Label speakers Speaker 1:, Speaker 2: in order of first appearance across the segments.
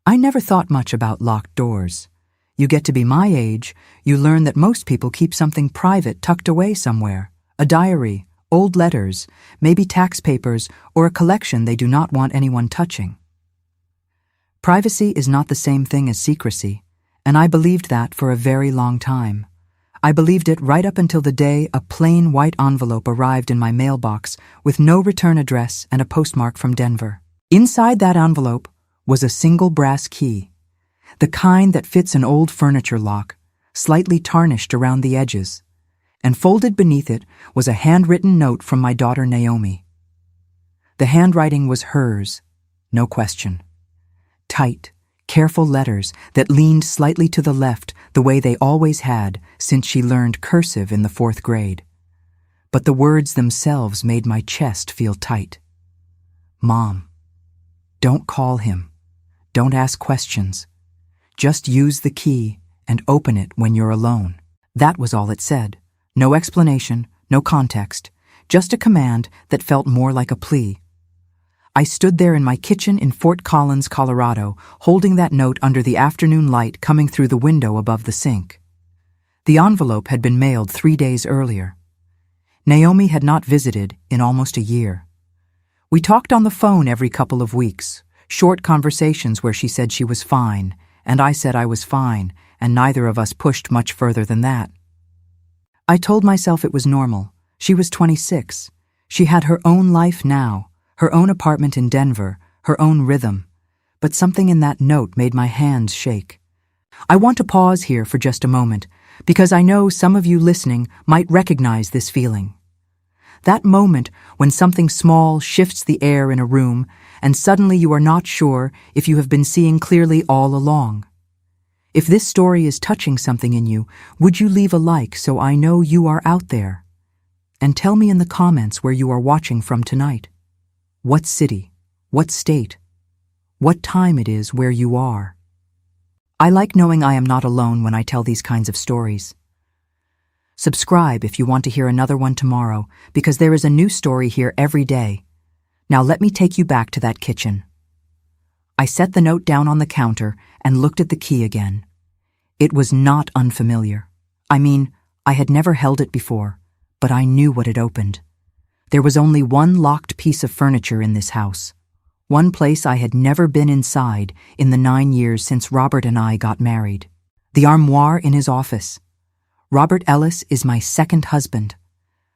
Speaker 1: I never thought much about locked doors. You get to be my age, you learn that most people keep something private tucked away somewhere. A diary, old letters, maybe tax papers, or a collection they do not want anyone touching. Privacy is not the same thing as secrecy, and I believed that for a very long time. I believed it right up until the day a plain white envelope arrived in my mailbox with no return address and a postmark from Denver. Inside that envelope was a single brass key, the kind that fits an old furniture lock, slightly tarnished around the edges, and folded beneath it was a handwritten note from my daughter Naomi. The handwriting was hers, no question. Tight, careful letters that leaned slightly to the left the way they always had since she learned cursive in the 4th grade. But the words themselves made my chest feel tight. Mom, don't call him. Don't ask questions. Just use the key and open it when you're alone. That was all it said. No explanation, no context, just a command that felt more like a plea. I stood there in my kitchen in Fort Collins, Colorado, holding that note under the afternoon light coming through the window above the sink. The envelope had been mailed 3 days earlier. Naomi had not visited in almost a year. We talked on the phone every couple of weeks, short conversations where she said she was fine, and I said I was fine, and neither of us pushed much further than that. I told myself it was normal. She was 26. She had her own life now, her own apartment in Denver, her own rhythm. But something in that note made my hands shake. I want to pause here for just a moment, because I know some of you listening might recognize this feeling. That moment when something small shifts the air in a room, and suddenly you are not sure if you have been seeing clearly all along. If this story is touching something in you, would you leave a like so I know you are out there? And tell me in the comments where you are watching from tonight. What city? What state? What time it is where you are? I like knowing I am not alone when I tell these kinds of stories. Subscribe if you want to hear another one tomorrow, because there is a new story here every day. Now let me take you back to that kitchen. I set the note down on the counter and looked at the key again. It was not unfamiliar. I mean, I had never held it before, but I knew what it opened. There was only one locked piece of furniture in this house. One place I had never been inside in the 9 years since Robert and I got married. The armoire in his office. Robert Ellis is my second husband.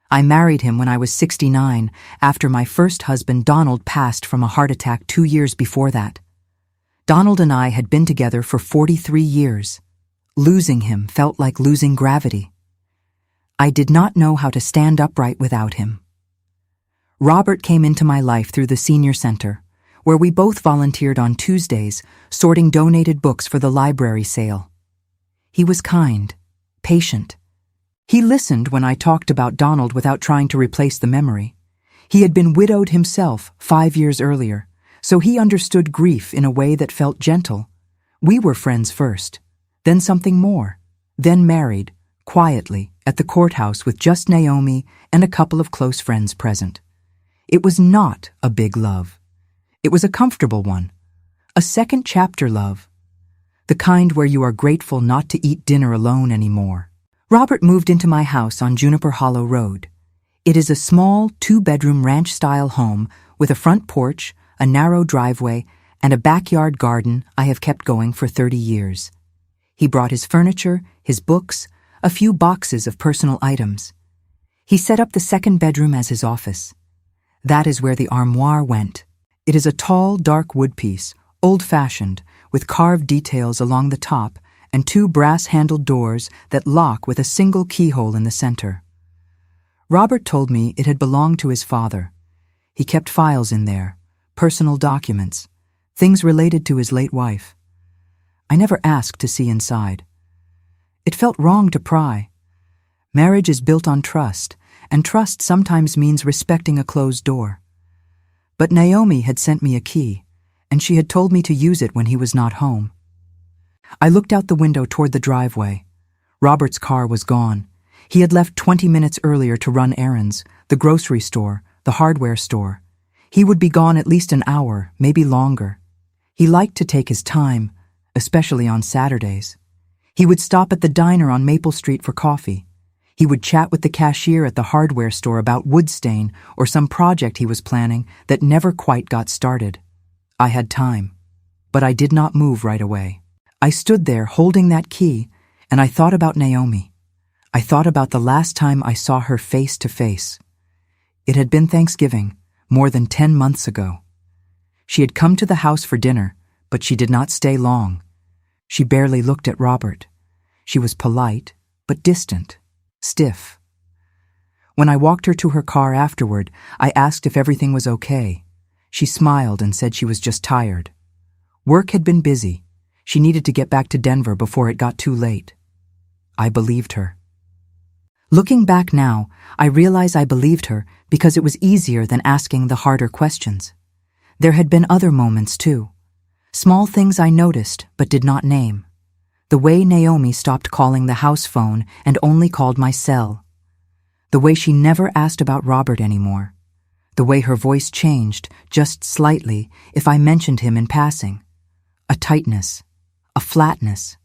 Speaker 1: I married him when I was 69 after my first husband Donald passed from a heart attack 2 years before that. Donald and I had been together for 43 years. Losing him felt like losing gravity. I did not know how to stand upright without him. Robert came into my life through the senior center, where we both volunteered on Tuesdays, sorting donated books for the library sale. He was kind, patient. He listened when I talked about Donald without trying to replace the memory. He had been widowed himself 5 years earlier, so he understood grief in a way that felt gentle. We were friends first, then something more, then married, quietly, at the courthouse with just Naomi and a couple of close friends present. It was not a big love. It was a comfortable one, a second chapter love, the kind where you are grateful not to eat dinner alone anymore. Robert moved into my house on Juniper Hollow Road. It is a small 2-bedroom ranch-style home with a front porch, a narrow driveway, and a backyard garden I have kept going for 30 years. He brought his furniture, his books, a few boxes of personal items. He set up the second bedroom as his office. That is where the armoire went. It is a tall, dark wood piece, old-fashioned, with carved details along the top and 2 brass-handled doors that lock with a single keyhole in the center. Robert told me it had belonged to his father. He kept files in there, personal documents, things related to his late wife. I never asked to see inside. It felt wrong to pry. Marriage is built on trust, and trust sometimes means respecting a closed door. But Naomi had sent me a key, and she had told me to use it when he was not home. I looked out the window toward the driveway. Robert's car was gone. He had left 20 minutes earlier to run errands, the grocery store, the hardware store. He would be gone at least an hour, maybe longer. He liked to take his time, especially on Saturdays. He would stop at the diner on Maple Street for coffee. He would chat with the cashier at the hardware store about wood stain or some project he was planning that never quite got started. I had time, but I did not move right away. I stood there holding that key, and I thought about Naomi. I thought about the last time I saw her face to face. It had been Thanksgiving, more than 10 months ago. She had come to the house for dinner, but she did not stay long. She barely looked at Robert. She was polite, but distant, stiff. When I walked her to her car afterward, I asked if everything was okay. She smiled and said she was just tired. Work had been busy. She needed to get back to Denver before it got too late. I believed her. Looking back now, I realize I believed her because it was easier than asking the harder questions. There had been other moments too. Small things I noticed but did not name. The way Naomi stopped calling the house phone and only called my cell. The way she never asked about Robert anymore. The way her voice changed, just slightly, if I mentioned him in passing. A tightness, a flatness.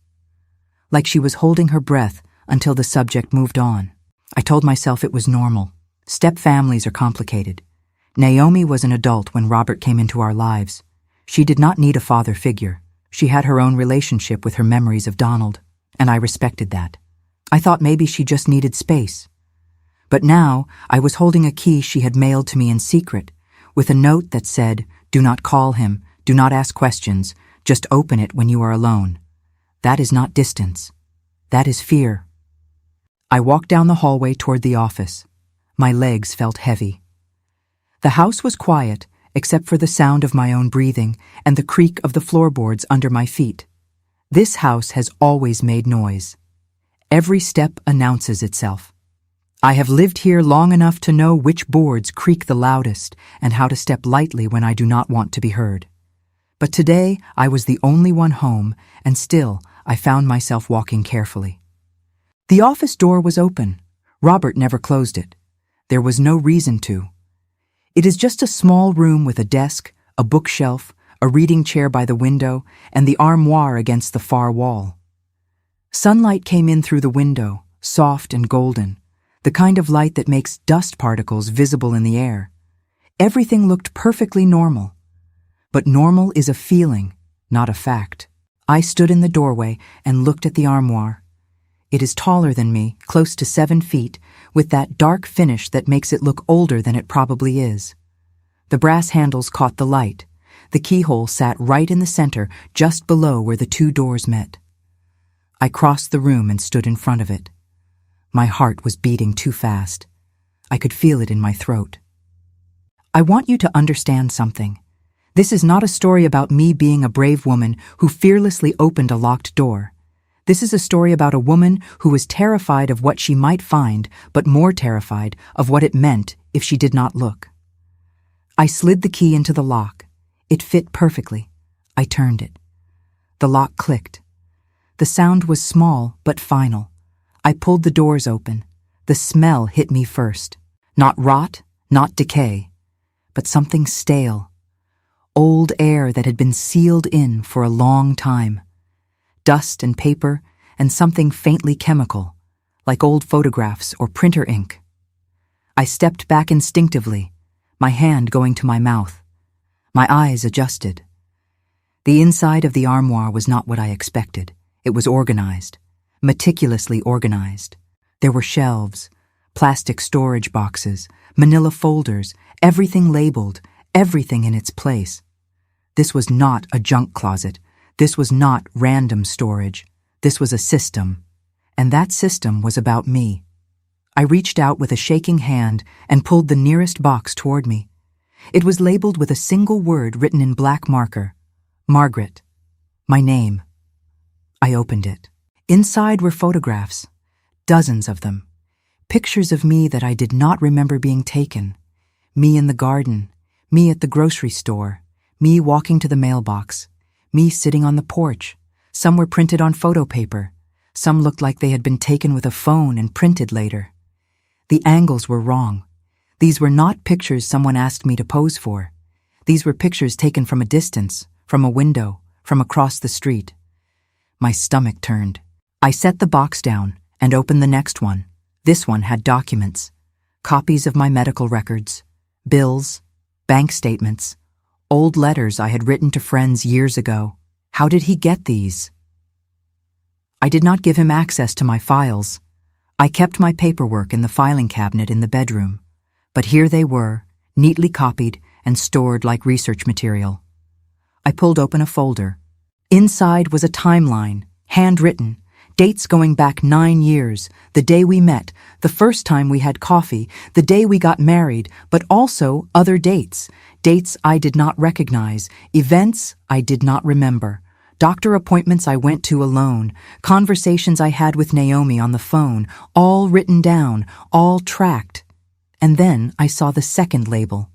Speaker 1: Like she was holding her breath until the subject moved on. I told myself it was normal. Step families are complicated. Naomi was an adult when Robert came into our lives. She did not need a father figure. She had her own relationship with her memories of Donald, and I respected that. I thought maybe she just needed space. But now I was holding a key she had mailed to me in secret, with a note that said, "Do not call him, do not ask questions, just open it when you are alone." That is not distance. That is fear. I walked down the hallway toward the office. My legs felt heavy. The house was quiet, except for the sound of my own breathing and the creak of the floorboards under my feet. This house has always made noise. Every step announces itself. I have lived here long enough to know which boards creak the loudest and how to step lightly when I do not want to be heard. But today I was the only one home, and still I found myself walking carefully. The office door was open. Robert never closed it. There was no reason to. It is just a small room with a desk, a bookshelf, a reading chair by the window, and the armoire against the far wall. Sunlight came in through the window, soft and golden, the kind of light that makes dust particles visible in the air. Everything looked perfectly normal. But normal is a feeling, not a fact. I stood in the doorway and looked at the armoire. It is taller than me, close to 7 feet, with that dark finish that makes it look older than it probably is. The brass handles caught the light. The keyhole sat right in the center, just below where the 2 doors met. I crossed the room and stood in front of it. My heart was beating too fast. I could feel it in my throat. I want you to understand something. This is not a story about me being a brave woman who fearlessly opened a locked door. This is a story about a woman who was terrified of what she might find, but more terrified of what it meant if she did not look. I slid the key into the lock. It fit perfectly. I turned it. The lock clicked. The sound was small but final. I pulled the doors open. The smell hit me first. Not rot, not decay, but something stale. Old air that had been sealed in for a long time. Dust and paper and something faintly chemical, like old photographs or printer ink. I stepped back instinctively, my hand going to my mouth. My eyes adjusted. The inside of the armoire was not what I expected. It was organized, meticulously organized. There were shelves, plastic storage boxes, manila folders, everything labeled, everything in its place. This was not a junk closet. This was not random storage. This was a system. And that system was about me. I reached out with a shaking hand and pulled the nearest box toward me. It was labeled with a single word written in black marker. Margaret. My name. I opened it. Inside were photographs. Dozens of them. Pictures of me that I did not remember being taken. Me in the garden. Me at the grocery store. Me walking to the mailbox. Me sitting on the porch. Some were printed on photo paper. Some looked like they had been taken with a phone and printed later. The angles were wrong. These were not pictures someone asked me to pose for. These were pictures taken from a distance, from a window, from across the street. My stomach turned. I set the box down and opened the next one. This one had documents, copies of my medical records, bills, bank statements, old letters I had written to friends years ago. How did he get these? I did not give him access to my files. I kept my paperwork in the filing cabinet in the bedroom, but here they were, neatly copied and stored like research material. I pulled open a folder. Inside was a timeline, handwritten, dates going back 9 years, the day we met, the first time we had coffee, the day we got married, but also other dates, dates I did not recognize, events I did not remember, doctor appointments I went to alone, conversations I had with Naomi on the phone, all written down, all tracked. And then I saw the second label,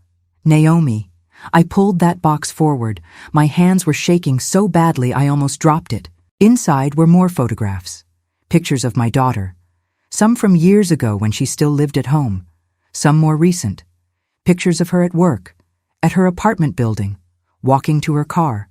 Speaker 1: Naomi. I pulled that box forward. My hands were shaking so badly I almost dropped it. Inside were more photographs, pictures of my daughter, some from years ago when she still lived at home, some more recent, pictures of her at work, at her apartment building, walking to her car.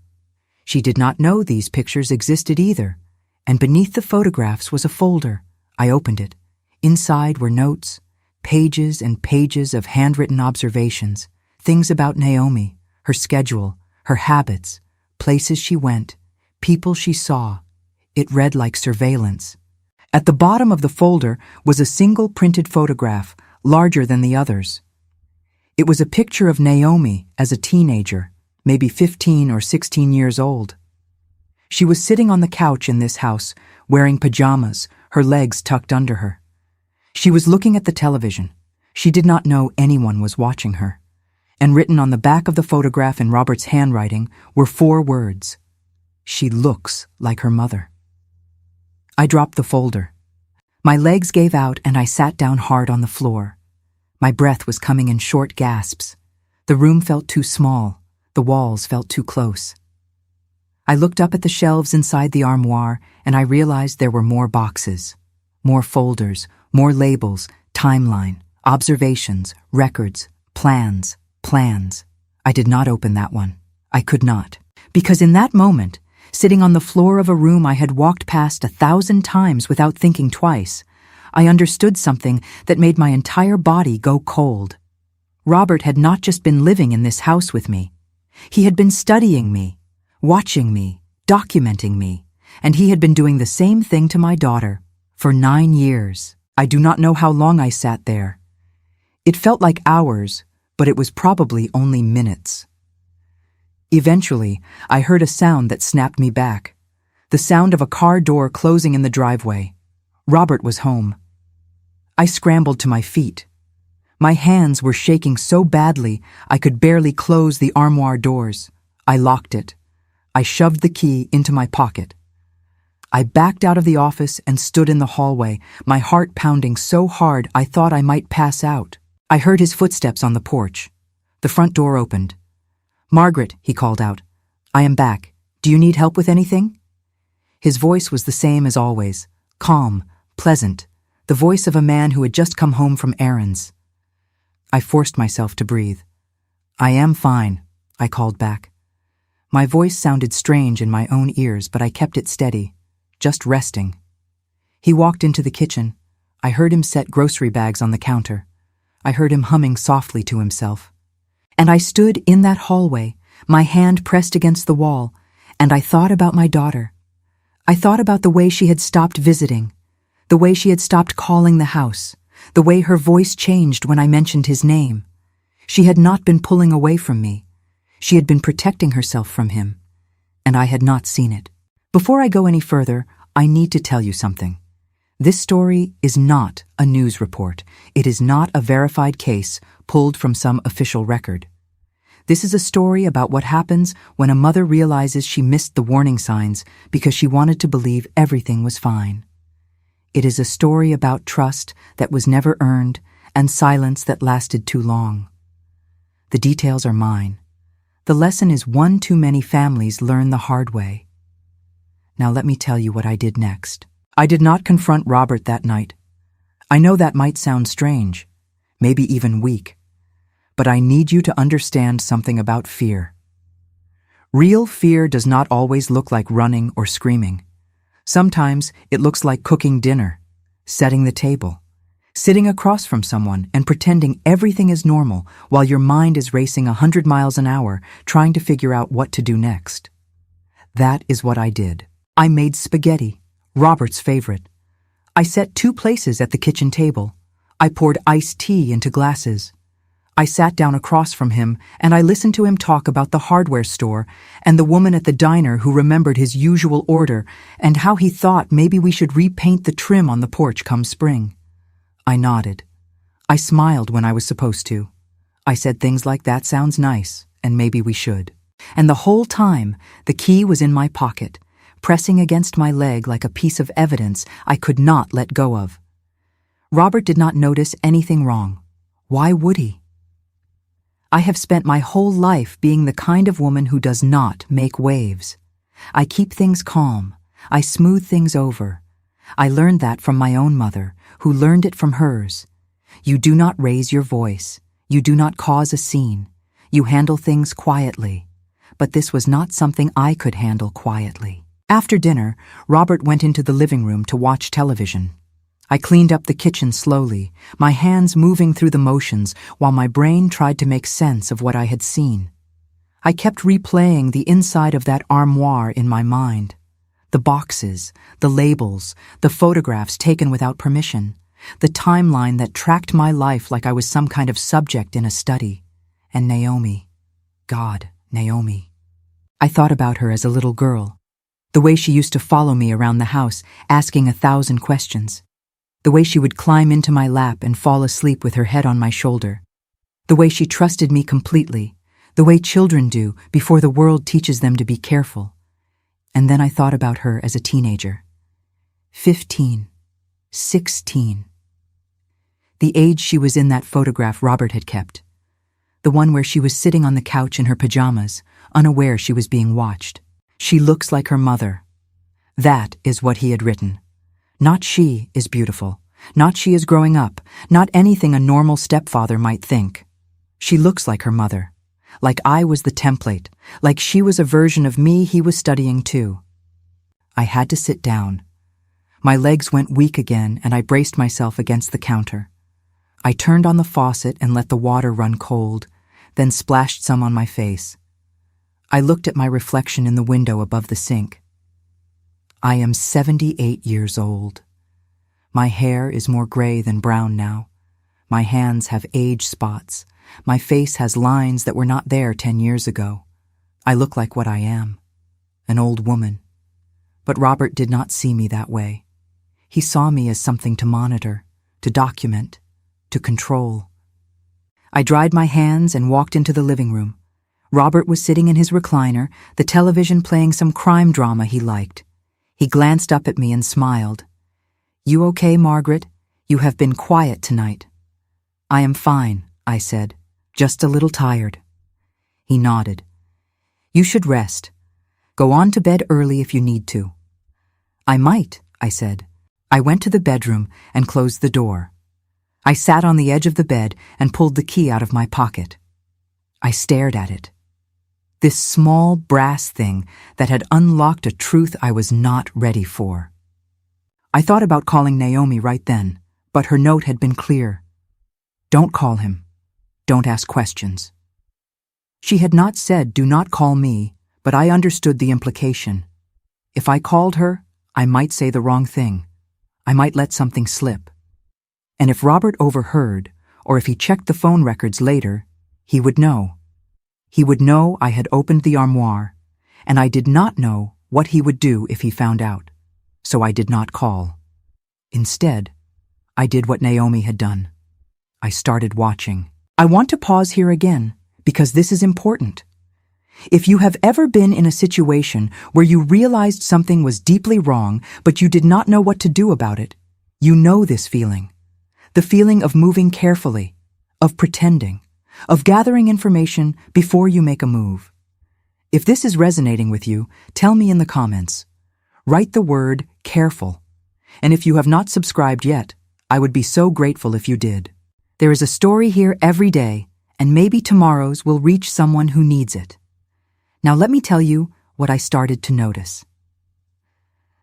Speaker 1: She did not know these pictures existed either, and beneath the photographs was a folder. I opened it. Inside were notes, pages and pages of handwritten observations, things about Naomi, her schedule, her habits, places she went, people she saw. It read like surveillance. At the bottom of the folder was a single printed photograph, larger than the others. It was a picture of Naomi as a teenager, maybe 15 or 16 years old. She was sitting on the couch in this house, wearing pajamas, her legs tucked under her. She was looking at the television. She did not know anyone was watching her. And written on the back of the photograph in Robert's handwriting were 4 words. She looks like her mother. I dropped the folder. My legs gave out and I sat down hard on the floor. My breath was coming in short gasps. The room felt too small. The walls felt too close. I looked up at the shelves inside the armoire and I realized there were more boxes, more folders, more labels, timeline, observations, records, plans. I did not open that one. I could not. Because in that moment, sitting on the floor of a room I had walked past 1,000 times without thinking twice, I understood something that made my entire body go cold. Robert had not just been living in this house with me. He had been studying me, watching me, documenting me, and he had been doing the same thing to my daughter for 9 years. I do not know how long I sat there. It felt like hours, but it was probably only minutes. Eventually, I heard a sound that snapped me back. The sound of a car door closing in the driveway. Robert was home. I scrambled to my feet. My hands were shaking so badly I could barely close the armoire doors. I locked it. I shoved the key into my pocket. I backed out of the office and stood in the hallway, my heart pounding so hard I thought I might pass out. I heard his footsteps on the porch. The front door opened. "Margaret," he called out. "I am back. Do you need help with anything?" His voice was the same as always, calm, pleasant, the voice of a man who had just come home from errands. I forced myself to breathe. "I am fine," I called back. My voice sounded strange in my own ears, but I kept it steady, just resting. He walked into the kitchen. I heard him set grocery bags on the counter. I heard him humming softly to himself. And I stood in that hallway, my hand pressed against the wall, and I thought about my daughter. I thought about the way she had stopped visiting, the way she had stopped calling the house, the way her voice changed when I mentioned his name. She had not been pulling away from me. She had been protecting herself from him, and I had not seen it. Before I go any further, I need to tell you something. This story is not a news report. It is not a verified case pulled from some official record. This is a story about what happens when a mother realizes she missed the warning signs because she wanted to believe everything was fine. It is a story about trust that was never earned and silence that lasted too long. The details are mine. The lesson is one too many families learn the hard way. Now let me tell you what I did next. I did not confront Robert that night. I know that might sound strange, maybe even weak, but I need you to understand something about fear. Real fear does not always look like running or screaming. Sometimes it looks like cooking dinner, setting the table, sitting across from someone and pretending everything is normal while your mind is racing 100 miles an hour trying to figure out what to do next. That is what I did. I made spaghetti, Robert's favorite. I set 2 places at the kitchen table. I poured iced tea into glasses. I sat down across from him and I listened to him talk about the hardware store and the woman at the diner who remembered his usual order and how he thought maybe we should repaint the trim on the porch come spring. I nodded. I smiled when I was supposed to. I said things like, "That sounds nice, and maybe we should." And the whole time, the key was in my pocket, pressing against my leg like a piece of evidence I could not let go of. Robert did not notice anything wrong. Why would he? I have spent my whole life being the kind of woman who does not make waves. I keep things calm. I smooth things over. I learned that from my own mother, who learned it from hers. You do not raise your voice. You do not cause a scene. You handle things quietly. But this was not something I could handle quietly. After dinner, Robert went into the living room to watch television. I cleaned up the kitchen slowly, my hands moving through the motions while my brain tried to make sense of what I had seen. I kept replaying the inside of that armoire in my mind. The boxes, the labels, the photographs taken without permission, the timeline that tracked my life like I was some kind of subject in a study. And Naomi. God, Naomi. I thought about her as a little girl. The way she used to follow me around the house, asking 1,000 questions. The way she would climb into my lap and fall asleep with her head on my shoulder. The way she trusted me completely. The way children do before the world teaches them to be careful. And then I thought about her as a teenager. 15, 16. The age she was in that photograph Robert had kept. The one where she was sitting on the couch in her pajamas, unaware she was being watched. She looks like her mother. That is what he had written. Not she is beautiful. Not she is growing up. Not anything a normal stepfather might think. She looks like her mother. Like I was the template, like she was a version of me he was studying too. I had to sit down. My legs went weak again and I braced myself against the counter. I turned on the faucet and let the water run cold, then splashed some on my face. I looked at my reflection in the window above the sink. I am 78 years old. My hair is more gray than brown now. My hands have age spots. My face has lines that were not there 10 years ago. I look like what I am, an old woman. But Robert did not see me that way. He saw me as something to monitor, to document, to control. I dried my hands and walked into the living room. Robert was sitting in his recliner, the television playing some crime drama he liked. He glanced up at me and smiled. "You okay, Margaret? You have been quiet tonight." "I am fine," I said. "Just a little tired." He nodded. "You should rest. Go on to bed early if you need to." "I might," I said. I went to the bedroom and closed the door. I sat on the edge of the bed and pulled the key out of my pocket. I stared at it. This small brass thing that had unlocked a truth I was not ready for. I thought about calling Naomi right then, but her note had been clear. Don't call him. Don't ask questions. She had not said, "Do not call me," but I understood the implication. If I called her, I might say the wrong thing. I might let something slip. And if Robert overheard, or if he checked the phone records later, he would know. He would know I had opened the armoire, and I did not know what he would do if he found out. So I did not call. Instead, I did what Naomi had done. I started watching. I want to pause here again, because this is important. If you have ever been in a situation where you realized something was deeply wrong, but you did not know what to do about it, you know this feeling. The feeling of moving carefully, of pretending, of gathering information before you make a move. If this is resonating with you, tell me in the comments. Write the word careful. And if you have not subscribed yet, I would be so grateful if you did. There is a story here every day, and maybe tomorrow's will reach someone who needs it. Now let me tell you what I started to notice.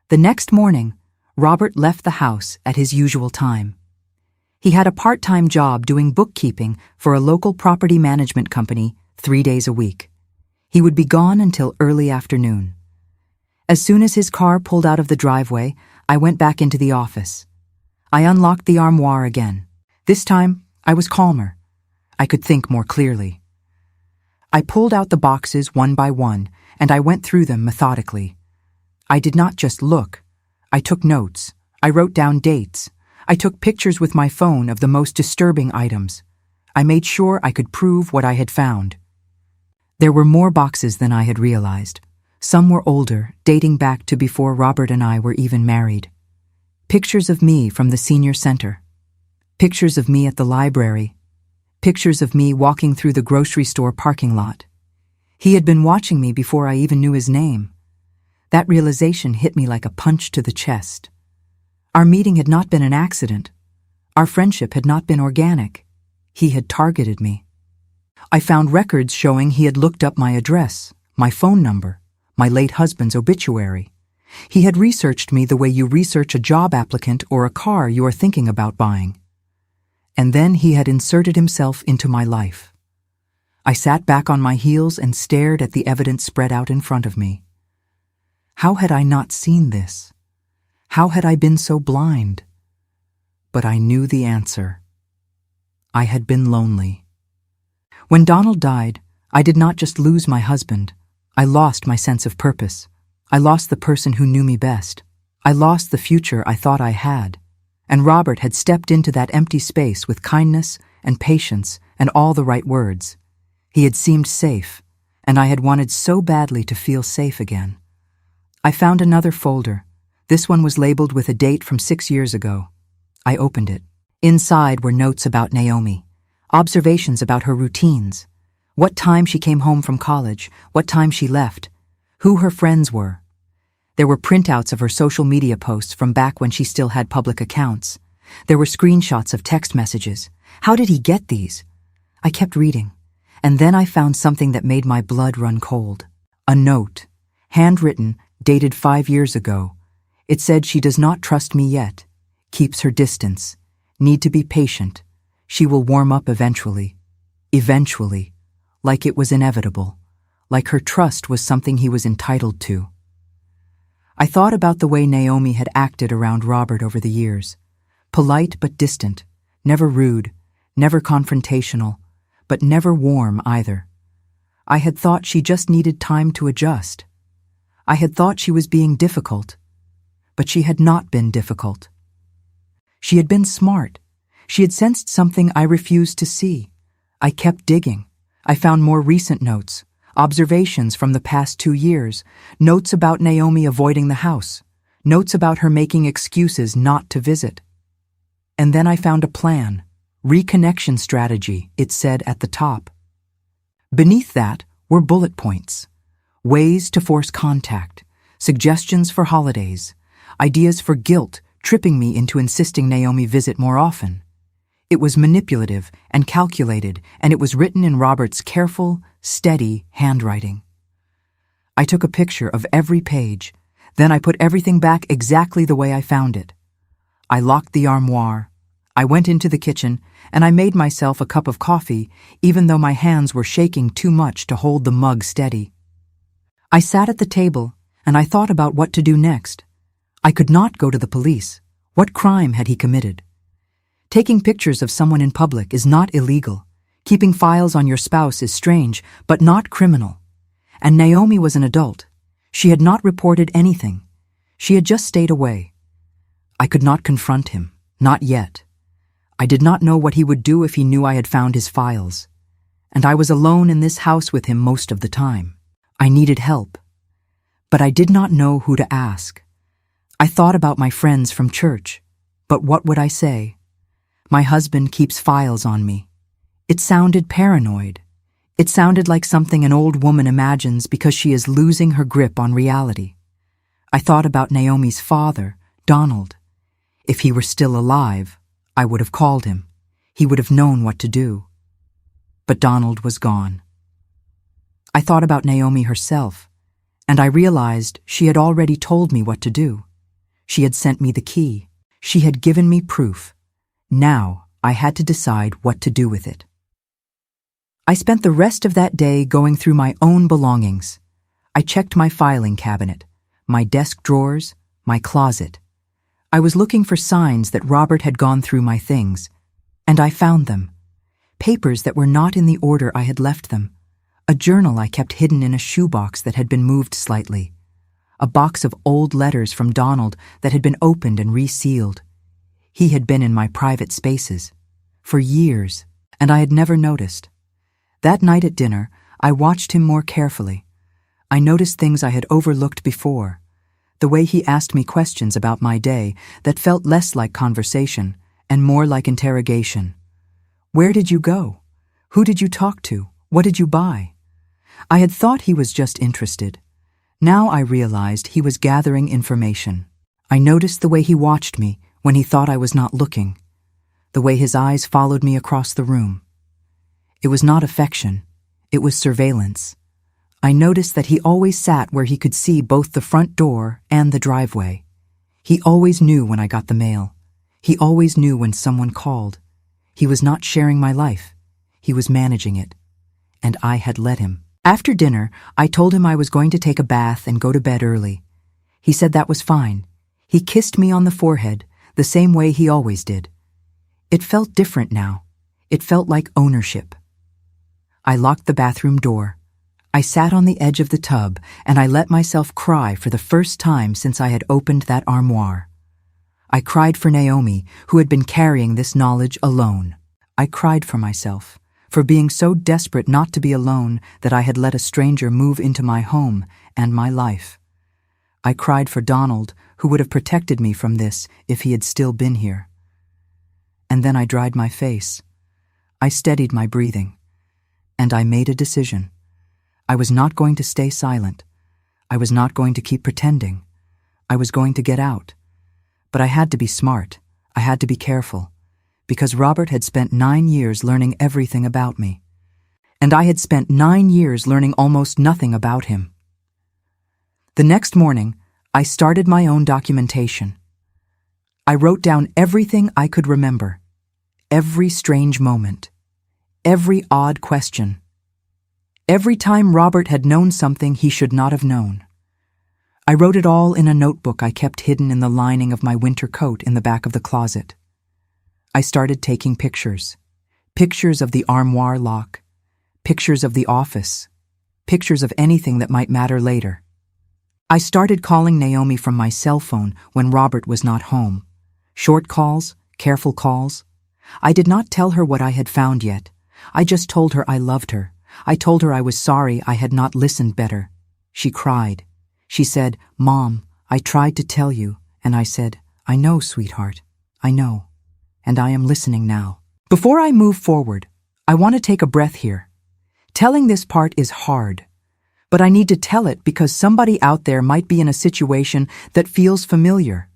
Speaker 1: The next morning, Robert left the house at his usual time. He had a part-time job doing bookkeeping for a local property management company 3 days a week. He would be gone until early afternoon. As soon as his car pulled out of the driveway, I went back into the office. I unlocked the armoire again. This time, I was calmer. I could think more clearly. I pulled out the boxes one by one, and I went through them methodically. I did not just look. I took notes. I wrote down dates. I took pictures with my phone of the most disturbing items. I made sure I could prove what I had found. There were more boxes than I had realized. Some were older, dating back to before Robert and I were even married. Pictures of me from the senior center. Pictures of me at the library. Pictures of me walking through the grocery store parking lot. He had been watching me before I even knew his name. That realization hit me like a punch to the chest. Our meeting had not been an accident. Our friendship had not been organic. He had targeted me. I found records showing he had looked up my address, my phone number, my late husband's obituary. He had researched me the way you research a job applicant or a car you are thinking about buying. And then he had inserted himself into my life. I sat back on my heels and stared at the evidence spread out in front of me. How had I not seen this? How had I been so blind? But I knew the answer. I had been lonely. When Donald died, I did not just lose my husband. I lost my sense of purpose. I lost the person who knew me best. I lost the future I thought I had. And Robert had stepped into that empty space with kindness and patience and all the right words. He had seemed safe, and I had wanted so badly to feel safe again. I found another folder. This one was labeled with a date from 6 years ago. I opened it. Inside were notes about Naomi, observations about her routines, what time she came home from college, what time she left, who her friends were. There were printouts of her social media posts from back when she still had public accounts. There were screenshots of text messages. How did he get these? I kept reading, and then I found something that made my blood run cold. A note, handwritten, dated 5 years ago. It said she does not trust me yet, keeps her distance, need to be patient. She will warm up eventually. Eventually. Like it was inevitable. Like her trust was something he was entitled to. I thought about the way Naomi had acted around Robert over the years. Polite but distant, never rude, never confrontational, but never warm either. I had thought she just needed time to adjust. I had thought she was being difficult, but she had not been difficult. She had been smart. She had sensed something I refused to see. I kept digging. I found more recent notes, observations from the past 2 years, notes about Naomi avoiding the house, notes about her making excuses not to visit. And then I found a plan, reconnection strategy, it said at the top. Beneath that were bullet points, ways to force contact, suggestions for holidays, ideas for guilt tripping me into insisting Naomi visit more often. It was manipulative and calculated, and it was written in Robert's careful, steady handwriting. I took a picture of every page, then I put everything back exactly the way I found it. I locked the armoire. I went into the kitchen, and I made myself a cup of coffee, even though my hands were shaking too much to hold the mug steady. I sat at the table, and I thought about what to do next. I could not go to the police. What crime had he committed? Taking pictures of someone in public is not illegal. Keeping files on your spouse is strange, but not criminal. And Naomi was an adult. She had not reported anything. She had just stayed away. I could not confront him, not yet. I did not know what he would do if he knew I had found his files. And I was alone in this house with him most of the time. I needed help. But I did not know who to ask. I thought about my friends from church. But what would I say? My husband keeps files on me. It sounded paranoid. It sounded like something an old woman imagines because she is losing her grip on reality. I thought about Naomi's father, Donald. If he were still alive, I would have called him. He would have known what to do. But Donald was gone. I thought about Naomi herself, and I realized she had already told me what to do. She had sent me the key. She had given me proof. Now I had to decide what to do with it. I spent the rest of that day going through my own belongings. I checked my filing cabinet, my desk drawers, my closet. I was looking for signs that Robert had gone through my things, and I found them. Papers that were not in the order I had left them. A journal I kept hidden in a shoebox that had been moved slightly. A box of old letters from Donald that had been opened and resealed. He had been in my private spaces for years, and I had never noticed. That night at dinner, I watched him more carefully. I noticed things I had overlooked before. The way he asked me questions about my day that felt less like conversation and more like interrogation. Where did you go? Who did you talk to? What did you buy? I had thought he was just interested. Now I realized he was gathering information. I noticed the way he watched me when he thought I was not looking. The way his eyes followed me across the room. It was not affection. It was surveillance. I noticed that he always sat where he could see both the front door and the driveway. He always knew when I got the mail. He always knew when someone called. He was not sharing my life. He was managing it. And I had let him. After dinner, I told him I was going to take a bath and go to bed early. He said that was fine. He kissed me on the forehead, the same way he always did. It felt different now. It felt like ownership. I locked the bathroom door. I sat on the edge of the tub and I let myself cry for the first time since I had opened that armoire. I cried for Naomi, who had been carrying this knowledge alone. I cried for myself, for being so desperate not to be alone that I had let a stranger move into my home and my life. I cried for Donald, who would have protected me from this if he had still been here. And then I dried my face. I steadied my breathing. And I made a decision. I was not going to stay silent. I was not going to keep pretending. I was going to get out. But I had to be smart. I had to be careful. Because Robert had spent 9 years learning everything about me. And I had spent 9 years learning almost nothing about him. The next morning, I started my own documentation. I wrote down everything I could remember. Every strange moment. Every odd question. Every time Robert had known something he should not have known. I wrote it all in a notebook I kept hidden in the lining of my winter coat in the back of the closet. I started taking pictures. Pictures of the armoire lock. Pictures of the office. Pictures of anything that might matter later. I started calling Naomi from my cell phone when Robert was not home. Short calls, careful calls. I did not tell her what I had found yet. I just told her I loved her. I told her I was sorry I had not listened better. She cried. She said, "Mom, I tried to tell you." And I said, "I know, sweetheart. I know. And I am listening now." Before I move forward, I want to take a breath here. Telling this part is hard. But I need to tell it because somebody out there might be in a situation that feels familiar.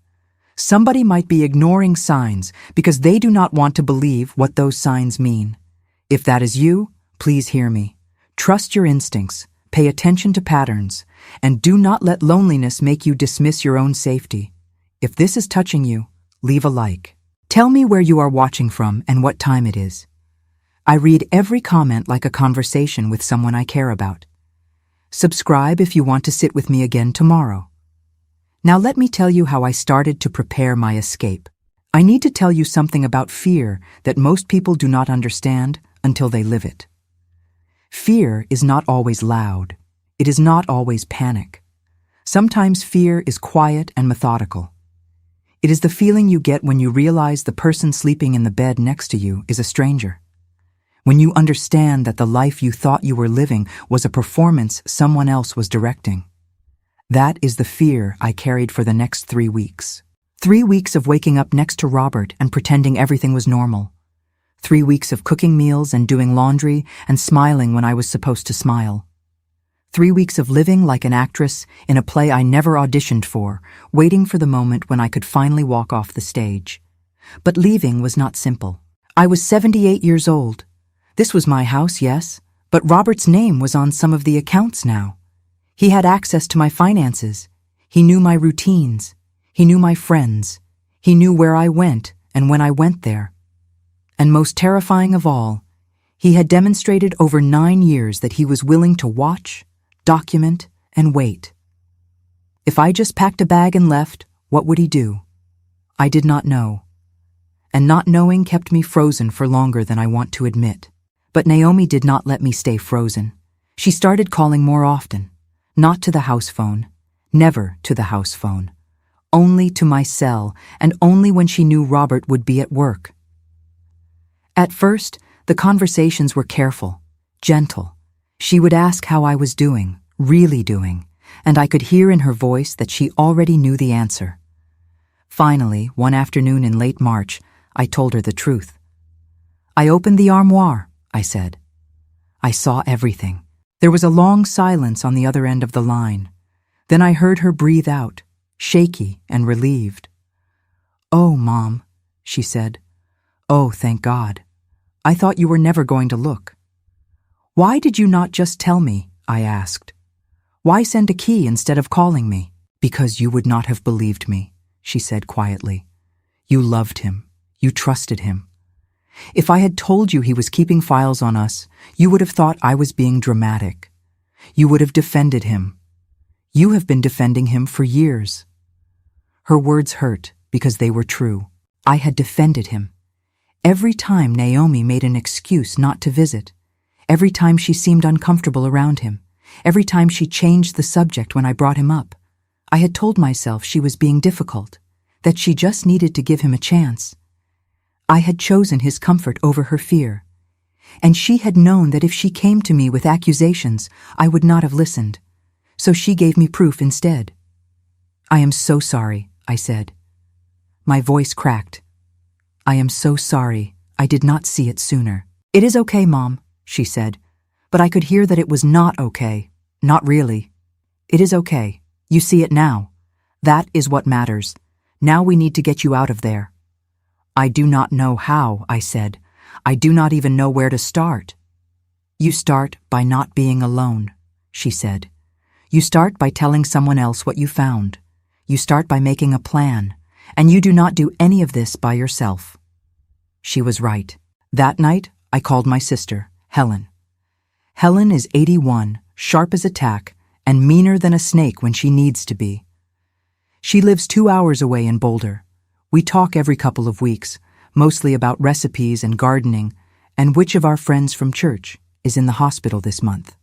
Speaker 1: Somebody might be ignoring signs because they do not want to believe what those signs mean. If that is you, please hear me. Trust your instincts, pay attention to patterns, and do not let loneliness make you dismiss your own safety. If this is touching you, leave a like. Tell me where you are watching from and what time it is. I read every comment like a conversation with someone I care about. Subscribe if you want to sit with me again tomorrow. Now let me tell you how I started to prepare my escape. I need to tell you something about fear that most people do not understand until they live it. Fear is not always loud. It is not always panic. Sometimes fear is quiet and methodical. It is the feeling you get when you realize the person sleeping in the bed next to you is a stranger. When you understand that the life you thought you were living was a performance someone else was directing. That is the fear I carried for the next 3 weeks. 3 weeks of waking up next to Robert and pretending everything was normal. 3 weeks of cooking meals and doing laundry and smiling when I was supposed to smile. 3 weeks of living like an actress in a play I never auditioned for, waiting for the moment when I could finally walk off the stage. But leaving was not simple. I was 78 years old. This was my house, yes, But Robert's name was on some of the accounts now. He had access to my finances. He knew my routines. He knew my friends. He knew where I went and when I went there. And most terrifying of all, he had demonstrated over 9 years that he was willing to watch, document, and wait. If I just packed a bag and left, what would he do? I did not know. And not knowing kept me frozen for longer than I want to admit. But Naomi did not let me stay frozen. She started calling more often. Not to the house phone. Never to the house phone. Only to my cell, and only when she knew Robert would be at work. At first, the conversations were careful, gentle. She would ask how I was doing, really doing, and I could hear in her voice that she already knew the answer. Finally, one afternoon in late March, I told her the truth. I opened the armoire, I said. I saw everything. There was a long silence on the other end of the line. Then I heard her breathe out, shaky and relieved. "Oh, Mom," she said. "Oh, thank God. I thought you were never going to look." "Why did you not just tell me?" I asked. "Why send a key instead of calling me?" "Because you would not have believed me," she said quietly. "You loved him. You trusted him. If I had told you he was keeping files on us, you would have thought I was being dramatic. You would have defended him. You have been defending him for years." Her words hurt because they were true. I had defended him. Every time Naomi made an excuse not to visit, every time she seemed uncomfortable around him, every time she changed the subject when I brought him up, I had told myself she was being difficult, that she just needed to give him a chance. I had chosen his comfort over her fear, and she had known that if she came to me with accusations, I would not have listened, so she gave me proof instead. "I am so sorry," I said. My voice cracked. "I am so sorry. I did not see it sooner." "It is okay, Mom," she said, but I could hear that it was not okay. Not really. "It is okay. You see it now. That is what matters. Now we need to get you out of there." "I do not know how," I said. "I do not even know where to start." "You start by not being alone," she said. "You start by telling someone else what you found. You start by making a plan, and you do not do any of this by yourself." She was right. That night, I called my sister, Helen. Helen is 81, sharp as a tack, and meaner than a snake when she needs to be. She lives 2 hours away in Boulder. We talk every couple of weeks, mostly about recipes and gardening, and which of our friends from church is in the hospital this month.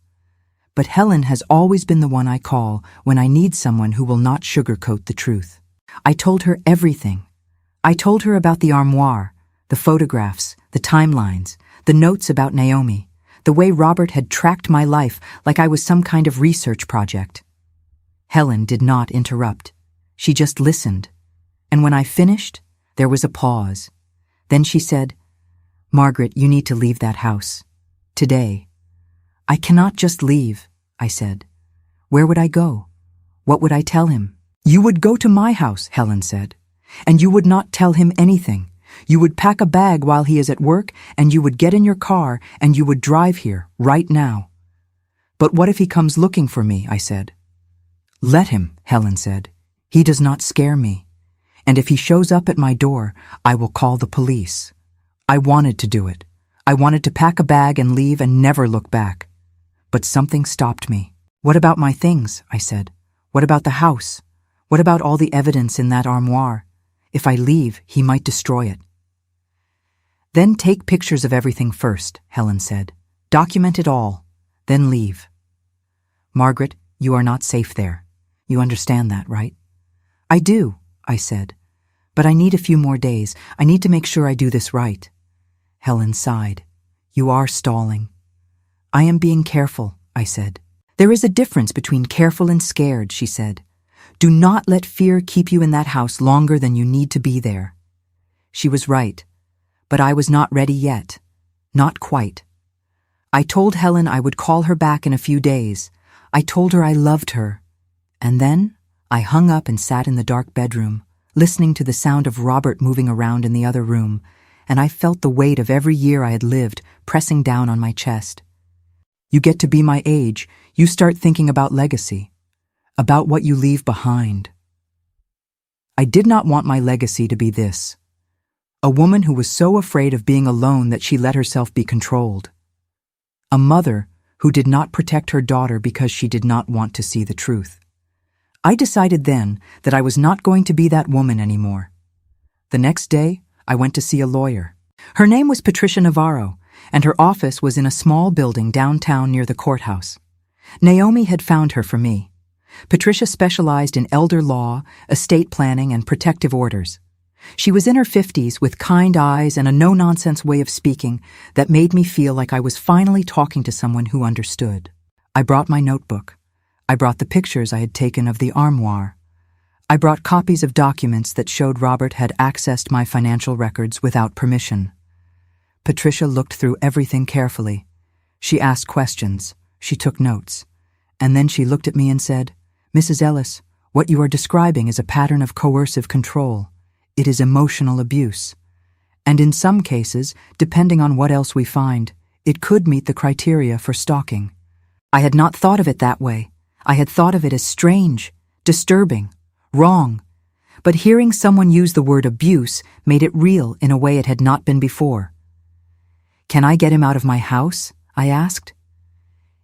Speaker 1: But Helen has always been the one I call when I need someone who will not sugarcoat the truth. I told her everything. I told her about the armoire, the photographs, the timelines, the notes about Naomi, the way Robert had tracked my life like I was some kind of research project. Helen did not interrupt. She just listened. And when I finished, there was a pause. Then she said, "Margaret, you need to leave that house. Today." "I cannot just leave," I said. "Where would I go? What would I tell him?" "You would go to my house," Helen said, "and you would not tell him anything. You would pack a bag while he is at work, and you would get in your car, and you would drive here, right now." "But what if he comes looking for me?" I said. "Let him," Helen said. "He does not scare me. And if he shows up at my door, I will call the police." I wanted to do it. I wanted to pack a bag and leave and never look back. But something stopped me. "What about my things?" I said. "What about the house? What about all the evidence in that armoire? If I leave, he might destroy it." "Then take pictures of everything first," Helen said. "Document it all. Then leave." "Margaret, you are not safe there. You understand that, right?" "I do," I said. "But I need a few more days. I need to make sure I do this right." Helen sighed. "You are stalling." "I am being careful," I said. "There is a difference between careful and scared," she said. "Do not let fear keep you in that house longer than you need to be there." She was right, but I was not ready yet. Not quite. I told Helen I would call her back in a few days. I told her I loved her. And then I hung up and sat in the dark bedroom, listening to the sound of Robert moving around in the other room, and I felt the weight of every year I had lived pressing down on my chest. You get to be my age, you start thinking about legacy, about what you leave behind. I did not want my legacy to be this. A woman who was so afraid of being alone that she let herself be controlled. A mother who did not protect her daughter because she did not want to see the truth. I decided then that I was not going to be that woman anymore. The next day, I went to see a lawyer. Her name was Patricia Navarro, and her office was in a small building downtown near the courthouse. Naomi had found her for me. Patricia specialized in elder law, estate planning, and protective orders. She was in her 50s with kind eyes and a no-nonsense way of speaking that made me feel like I was finally talking to someone who understood. I brought my notebook. I brought the pictures I had taken of the armoire. I brought copies of documents that showed Robert had accessed my financial records without permission. Patricia looked through everything carefully. She asked questions. She took notes. And then she looked at me and said, "Mrs. Ellis, what you are describing is a pattern of coercive control. It is emotional abuse. And in some cases, depending on what else we find, it could meet the criteria for stalking." I had not thought of it that way. I had thought of it as strange, disturbing, wrong. But hearing someone use the word abuse made it real in a way it had not been before. "Can I get him out of my house?" I asked.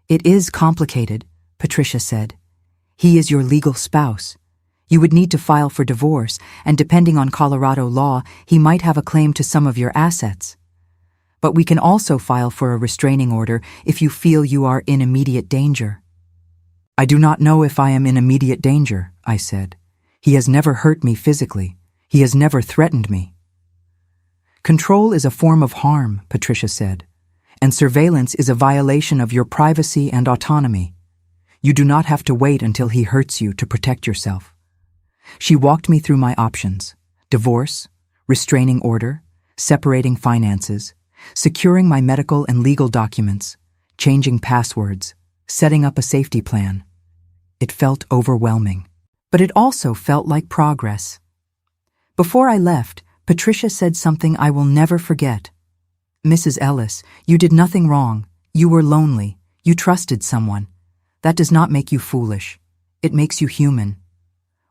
Speaker 1: "It is complicated," Patricia said. "He is your legal spouse. You would need to file for divorce, and depending on Colorado law, he might have a claim to some of your assets. But we can also file for a restraining order if you feel you are in immediate danger." "I do not know if I am in immediate danger," I said. "He has never hurt me physically. He has never threatened me." "Control is a form of harm," Patricia said, "and surveillance is a violation of your privacy and autonomy. You do not have to wait until he hurts you to protect yourself." She walked me through my options: divorce, restraining order, separating finances, securing my medical and legal documents, changing passwords, setting up a safety plan. It felt overwhelming, but it also felt like progress. Before I left, Patricia said something I will never forget. "Mrs. Ellis, you did nothing wrong. You were lonely. You trusted someone. That does not make you foolish. It makes you human.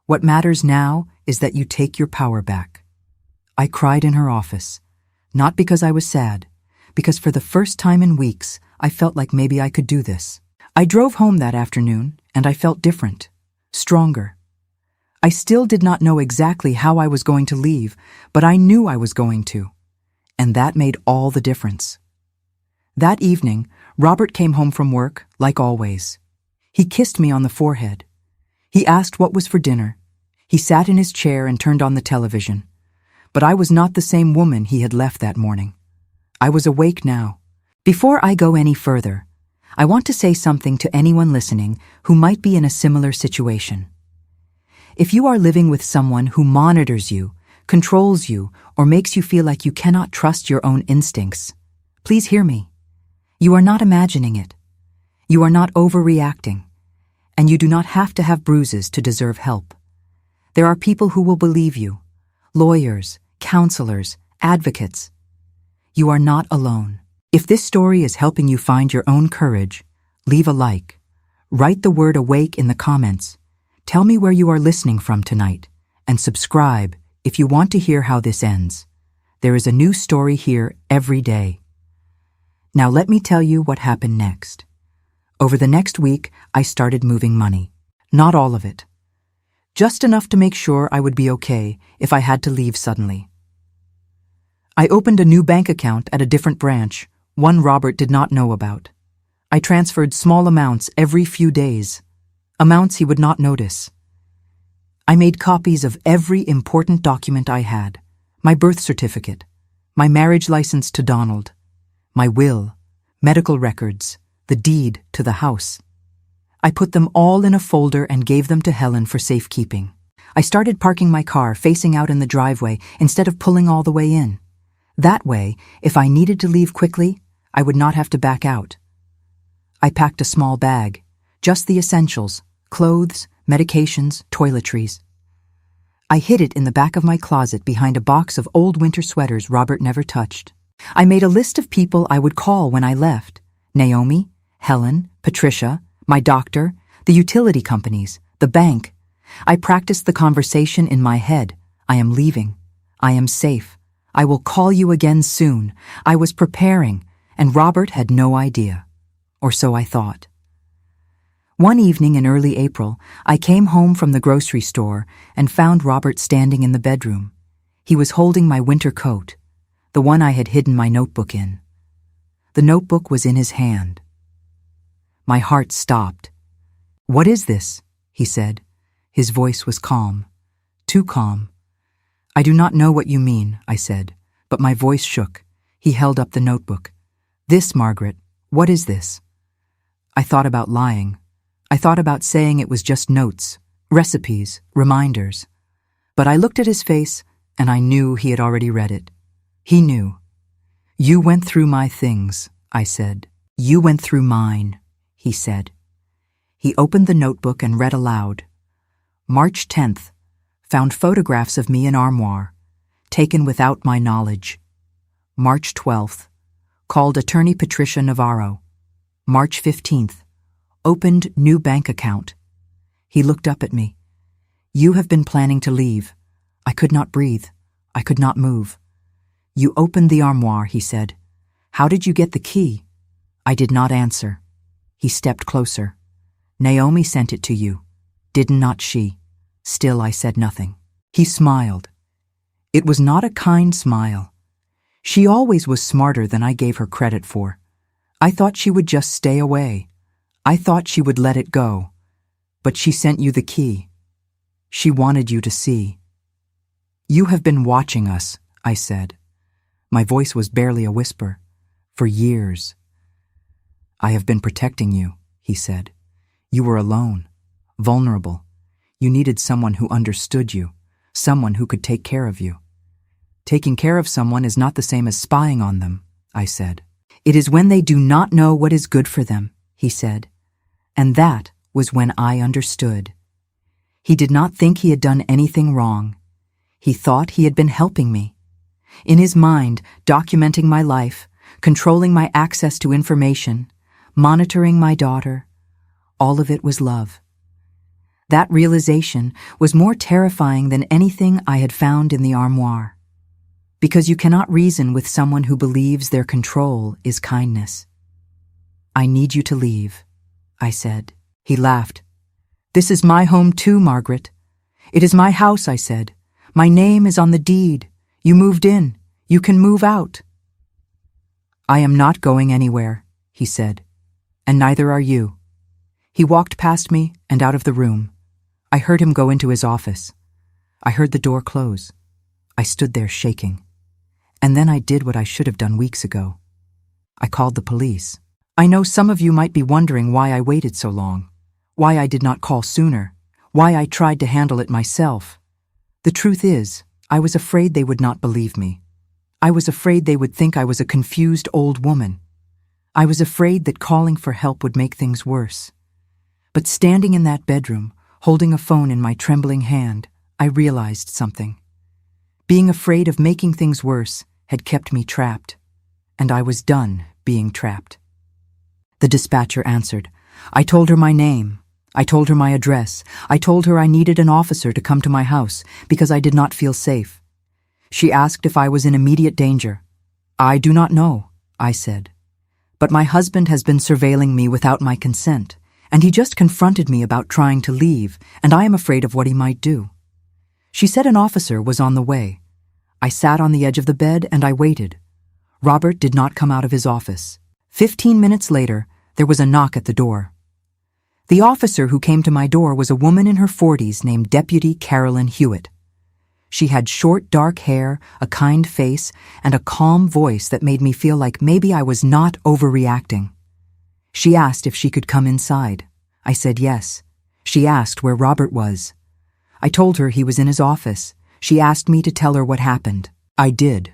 Speaker 1: What matters now is that you take your power back." I cried in her office, not because I was sad, because for the first time in weeks, I felt like maybe I could do this. I drove home that afternoon, and I felt different, stronger. I still did not know exactly how I was going to leave, but I knew I was going to, and that made all the difference. That evening, Robert came home from work, like always. He kissed me on the forehead. He asked what was for dinner. He sat in his chair and turned on the television. But I was not the same woman he had left that morning. I was awake now. Before I go any further, I want to say something to anyone listening who might be in a similar situation. If you are living with someone who monitors you, controls you, or makes you feel like you cannot trust your own instincts, please hear me. You are not imagining it. You are not overreacting. And you do not have to have bruises to deserve help. There are people who will believe you. Lawyers, counselors, advocates. You are not alone. If this story is helping you find your own courage, leave a like. Write the word awake in the comments. Tell me where you are listening from tonight, and subscribe if you want to hear how this ends. There is a new story here every day. Now let me tell you what happened next. Over the next week, I started moving money. Not all of it. Just enough to make sure I would be okay if I had to leave suddenly. I opened a new bank account at a different branch, one Robert did not know about. I transferred small amounts every few days, amounts he would not notice. I made copies of every important document I had: my birth certificate, my marriage license to Donald, my will, medical records, the deed to the house. I put them all in a folder and gave them to Helen for safekeeping. I started parking my car facing out in the driveway instead of pulling all the way in. That way, if I needed to leave quickly, I would not have to back out. I packed a small bag, just the essentials: clothes, medications, toiletries. I hid it in the back of my closet behind a box of old winter sweaters Robert never touched. I made a list of people I would call when I left: Naomi, Helen, Patricia, my doctor, the utility companies, the bank. I practiced the conversation in my head. I am leaving. I am safe. I will call you again soon. I was preparing, and Robert had no idea. Or so I thought. One evening in early April, I came home from the grocery store and found Robert standing in the bedroom. He was holding my winter coat, the one I had hidden my notebook in. The notebook was in his hand. My heart stopped. "What is this?" he said. His voice was calm, too calm. "I do not know what you mean," I said, but my voice shook. He held up the notebook. "This, Margaret, what is this?" I thought about lying. I thought about saying it was just notes, recipes, reminders. But I looked at his face, and I knew he had already read it. He knew. "You went through my things," I said. "You went through mine," he said. He opened the notebook and read aloud. March 10th, found photographs of me in armoire, taken without my knowledge. March 12th, called attorney Patricia Navarro. March 15th, opened new bank account. He looked up at me. "You have been planning to leave." I could not breathe. I could not move. "You opened the armoire," he said. "How did you get the key?" I did not answer. He stepped closer. "Naomi sent it to you. Did not she?" Still I said nothing. He smiled. It was not a kind smile. She always was smarter than I gave her credit for. I thought she would just stay away. I thought she would let it go. But she sent you the key. She wanted you to see. "You have been watching us," I said. My voice was barely a whisper. "For years." "I have been protecting you," he said. "You were alone, vulnerable. You needed someone who understood you, someone who could take care of you." "Taking care of someone is not the same as spying on them," I said. "It is when they do not know what is good for them," he said. And that was when I understood. He did not think he had done anything wrong. He thought he had been helping me. In his mind, documenting my life, controlling my access to information, monitoring my daughter, all of it was love. That realization was more terrifying than anything I had found in the armoire. Because you cannot reason with someone who believes their control is kindness. "I need you to leave," I said. He laughed. "This is my home too, Margaret." "It is my house," I said. "My name is on the deed. You moved in. You can move out." "I am not going anywhere," he said. "And neither are you." He walked past me and out of the room. I heard him go into his office. I heard the door close. I stood there shaking. And then I did what I should have done weeks ago. I called the police. I know some of you might be wondering why I waited so long, why I did not call sooner, why I tried to handle it myself. The truth is, I was afraid they would not believe me. I was afraid they would think I was a confused old woman. I was afraid that calling for help would make things worse. But standing in that bedroom, holding a phone in my trembling hand, I realized something. Being afraid of making things worse had kept me trapped, and I was done being trapped. The dispatcher answered. I told her my name. I told her my address. I told her I needed an officer to come to my house because I did not feel safe. She asked if I was in immediate danger. "I do not know," I said. "But my husband has been surveilling me without my consent, and he just confronted me about trying to leave, and I am afraid of what he might do." She said an officer was on the way. I sat on the edge of the bed and I waited. Robert did not come out of his office. 15 minutes later, there was a knock at the door. The officer who came to my door was a woman in her 40s named Deputy Carolyn Hewitt. She had short, dark hair, a kind face, and a calm voice that made me feel like maybe I was not overreacting. She asked if she could come inside. I said yes. She asked where Robert was. I told her he was in his office. She asked me to tell her what happened. I did.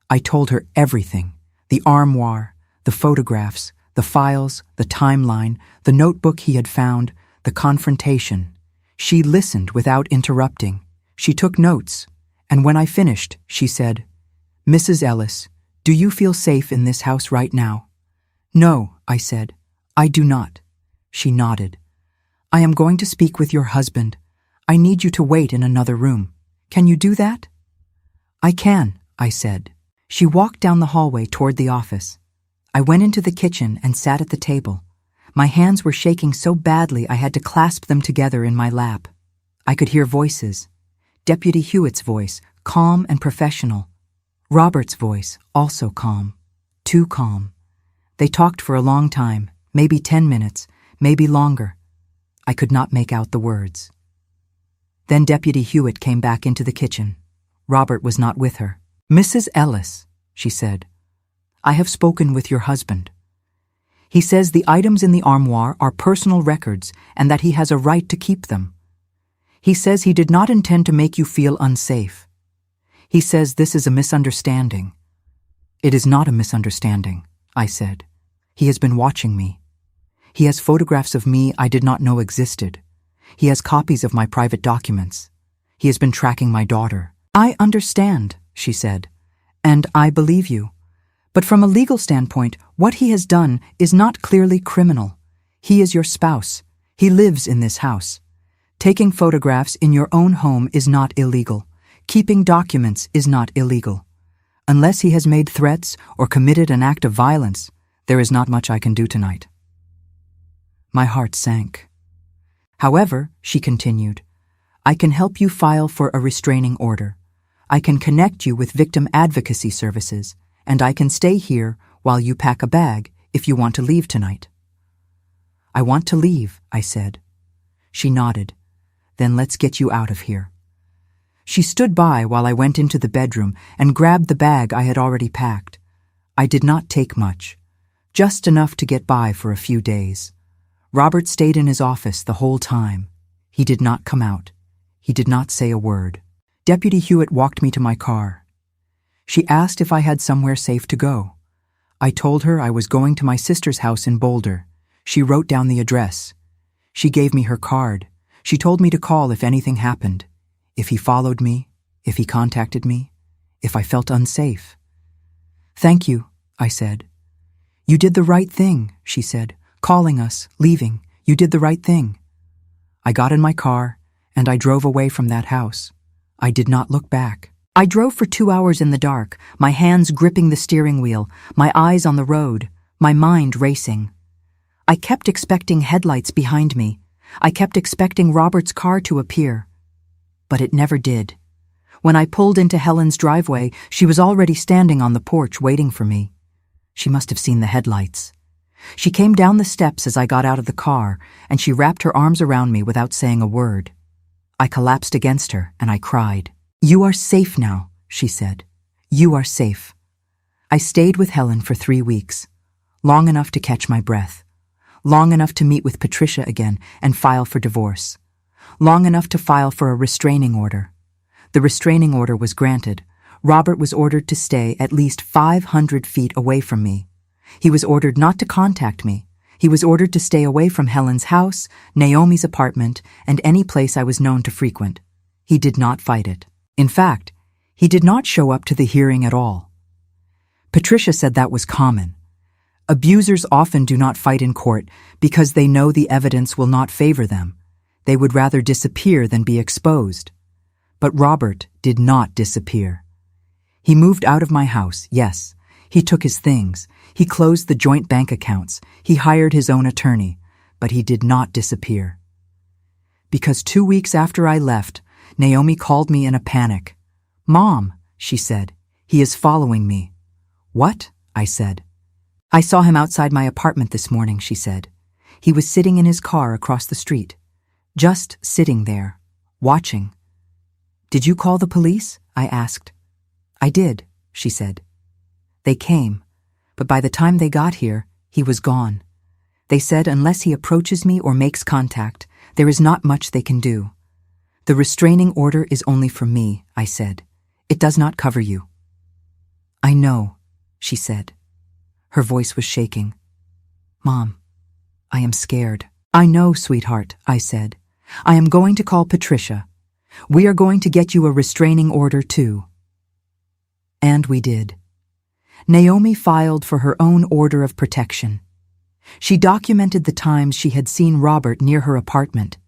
Speaker 1: I told her everything. The armoire, the photographs, the files, the timeline, the notebook he had found, the confrontation. She listened without interrupting. She took notes, and when I finished, she said, "Mrs. Ellis, do you feel safe in this house right now?" "No," I said. I do not. She nodded. I am going to speak with your husband. I need you to wait in another room. Can you do that? I can, I said. She walked down the hallway toward the office. I went into the kitchen and sat at the table. My hands were shaking so badly I had to clasp them together in my lap. I could hear voices. Deputy Hewitt's voice, calm and professional. Robert's voice, also calm. Too calm. They talked for a long time, maybe 10 minutes, maybe longer. I could not make out the words. Then Deputy Hewitt came back into the kitchen. Robert was not with her. Mrs. Ellis, she said, I have spoken with your husband. He says the items in the armoire are personal records and that he has a right to keep them. He says he did not intend to make you feel unsafe. He says this is a misunderstanding. It is not a misunderstanding, I said. He has been watching me. He has photographs of me I did not know existed. He has copies of my private documents. He has been tracking my daughter. I understand, she said, and I believe you. But from a legal standpoint, what he has done is not clearly criminal. He is your spouse. He lives in this house. Taking photographs in your own home is not illegal. Keeping documents is not illegal. Unless he has made threats or committed an act of violence, there is not much I can do tonight. My heart sank. However, she continued, I can help you file for a restraining order. I can connect you with victim advocacy services, and I can stay here while you pack a bag if you want to leave tonight. I want to leave, I said. She nodded. Then let's get you out of here. She stood by while I went into the bedroom and grabbed the bag I had already packed. I did not take much, just enough to get by for a few days. Robert stayed in his office the whole time. He did not come out. He did not say a word. Deputy Hewitt walked me to my car. She asked if I had somewhere safe to go. I told her I was going to my sister's house in Boulder. She wrote down the address. She gave me her card. She told me to call if anything happened. If he followed me, if he contacted me, if I felt unsafe. Thank you, I said. You did the right thing, she said. Calling us, leaving. You did the right thing. I got in my car, and I drove away from that house. I did not look back. I drove for 2 hours in the dark, my hands gripping the steering wheel, my eyes on the road, my mind racing. I kept expecting headlights behind me. I kept expecting Robert's car to appear. But it never did. When I pulled into Helen's driveway, she was already standing on the porch waiting for me. She must have seen the headlights. She came down the steps as I got out of the car, and she wrapped her arms around me without saying a word. I collapsed against her, and I cried. You are safe now, she said. You are safe. I stayed with Helen for 3 weeks, long enough to catch my breath, long enough to meet with Patricia again and file for divorce, long enough to file for a restraining order. The restraining order was granted. Robert was ordered to stay at least 500 feet away from me. He was ordered not to contact me. He was ordered to stay away from Helen's house, Naomi's apartment, and any place I was known to frequent. He did not fight it. In fact, he did not show up to the hearing at all. Patricia said that was common. Abusers often do not fight in court because they know the evidence will not favor them. They would rather disappear than be exposed. But Robert did not disappear. He moved out of my house, yes. He took his things. He closed the joint bank accounts. He hired his own attorney. But he did not disappear. Because 2 weeks after I left, Naomi called me in a panic. Mom, she said, he is following me. What? I said. I saw him outside my apartment this morning, she said. He was sitting in his car across the street. Just sitting there, watching. Did you call the police? I asked. I did, she said. They came, but by the time they got here, he was gone. They said unless he approaches me or makes contact, there is not much they can do. The restraining order is only for me, I said. It does not cover you. I know, she said. Her voice was shaking. Mom, I am scared. I know, sweetheart, I said. I am going to call Patricia. We are going to get you a restraining order too. And we did. Naomi filed for her own order of protection. She documented the times she had seen Robert near her apartment.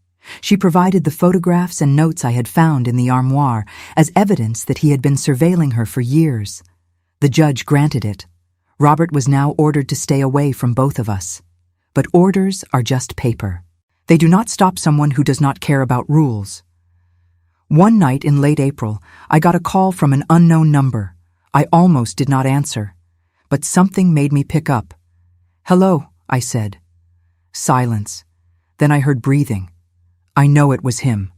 Speaker 1: She provided the photographs and notes I had found in the armoire as evidence that he had been surveilling her for years. The judge granted it. Robert was now ordered to stay away from both of us. But orders are just paper. They do not stop someone who does not care about rules. One night in late April, I got a call from an unknown number. I almost did not answer, but something made me pick up. "Hello," I said. Silence. Then I heard breathing. I know it was him.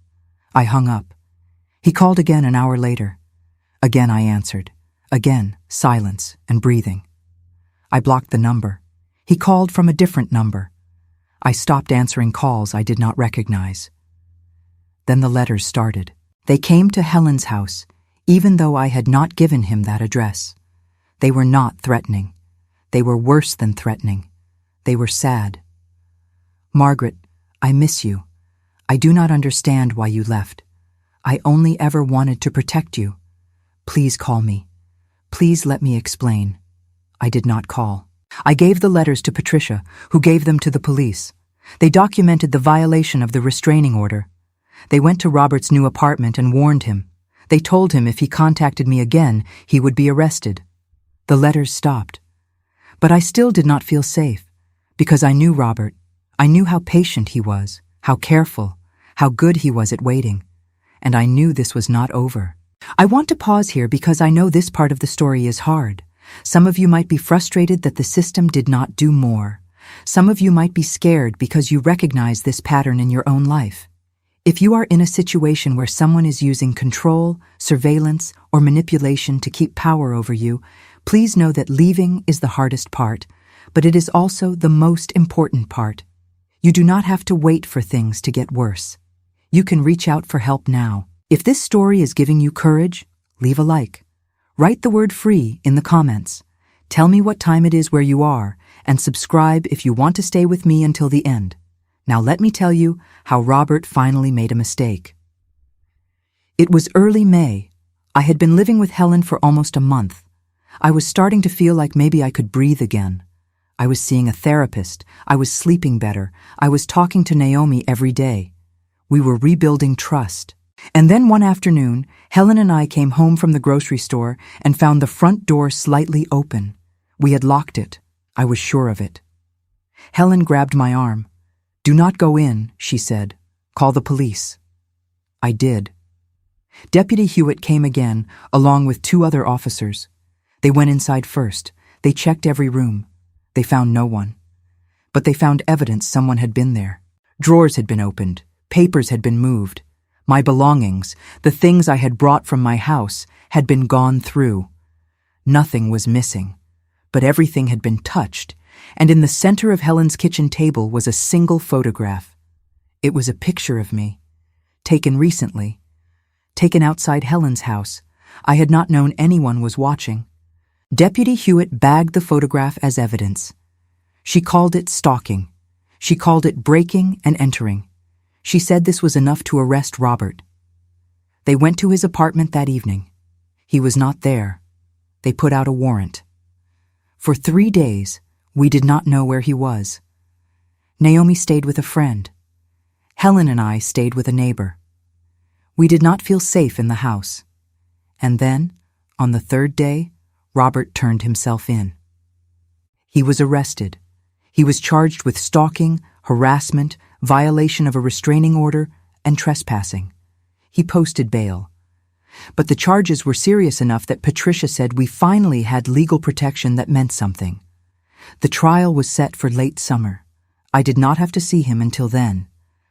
Speaker 1: I hung up. He called again an hour later. Again I answered. Again, silence and breathing. I blocked the number. He called from a different number. I stopped answering calls I did not recognize. Then the letters started. They came to Helen's house, even though I had not given him that address. They were not threatening. They were worse than threatening. They were sad. "Margaret, I miss you. I do not understand why you left. I only ever wanted to protect you. Please call me. Please let me explain." I did not call. I gave the letters to Patricia, who gave them to the police. They documented the violation of the restraining order. They went to Robert's new apartment and warned him. They told him if he contacted me again, he would be arrested. The letters stopped. But I still did not feel safe, because I knew Robert. I knew how patient he was, how careful, how good he was at waiting. And I knew this was not over. I want to pause here because I know this part of the story is hard. Some of you might be frustrated that the system did not do more. Some of you might be scared because you recognize this pattern in your own life. If you are in a situation where someone is using control, surveillance, or manipulation to keep power over you, please know that leaving is the hardest part, but it is also the most important part. You do not have to wait for things to get worse. You can reach out for help now. If this story is giving you courage, leave a like. Write the word "free" in the comments. Tell me what time it is where you are, and subscribe if you want to stay with me until the end. Now let me tell you how Robert finally made a mistake. It was early May. I had been living with Helen for almost a month. I was starting to feel like maybe I could breathe again. I was seeing a therapist. I was sleeping better. I was talking to Naomi every day. We were rebuilding trust. And then one afternoon, Helen and I came home from the grocery store and found the front door slightly open. We had locked it. I was sure of it. Helen grabbed my arm. "Do not go in," she said. "Call the police." I did. Deputy Hewitt came again, along with 2 other officers. They went inside first. They checked every room. They found no one. But they found evidence someone had been there. Drawers had been opened. Papers had been moved. My belongings, the things I had brought from my house, had been gone through. Nothing was missing, but everything had been touched, and in the center of Helen's kitchen table was a single photograph. It was a picture of me, taken recently, taken outside Helen's house. I had not known anyone was watching. Deputy Hewitt bagged the photograph as evidence. She called it stalking. She called it breaking and entering. She said this was enough to arrest Robert. They went to his apartment that evening. He was not there. They put out a warrant. For 3 days, we did not know where he was. Naomi stayed with a friend. Helen and I stayed with a neighbor. We did not feel safe in the house. And then, on the 3rd day, Robert turned himself in. He was arrested. He was charged with stalking, harassment, violation of a restraining order, and trespassing. He posted bail. But the charges were serious enough that Patricia said we finally had legal protection that meant something. The trial was set for late summer. I did not have to see him until then,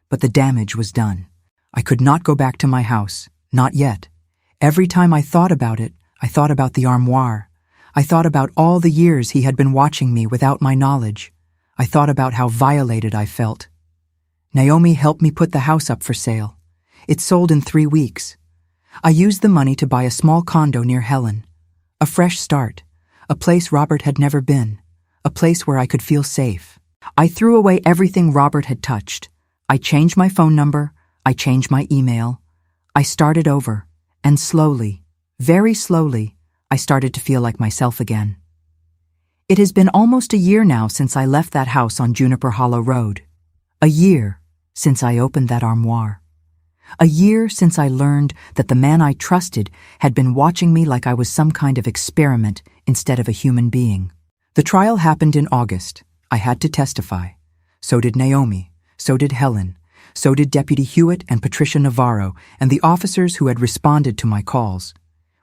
Speaker 1: but the damage was done. I could not go back to my house, not yet. Every time I thought about it, I thought about the armoire. I thought about all the years he had been watching me without my knowledge. I thought about how violated I felt. Naomi helped me put the house up for sale. It sold in 3 weeks. I used the money to buy a small condo near Helen. A fresh start. A place Robert had never been. A place where I could feel safe. I threw away everything Robert had touched. I changed my phone number. I changed my email. I started over. And slowly, very slowly, I started to feel like myself again. It has been almost a year now since I left that house on Juniper Hollow Road. A year since I opened that armoire. A year since I learned that the man I trusted had been watching me like I was some kind of experiment instead of a human being. The trial happened in August. I had to testify. So did Naomi. So did Helen. So did Deputy Hewitt and Patricia Navarro and the officers who had responded to my calls.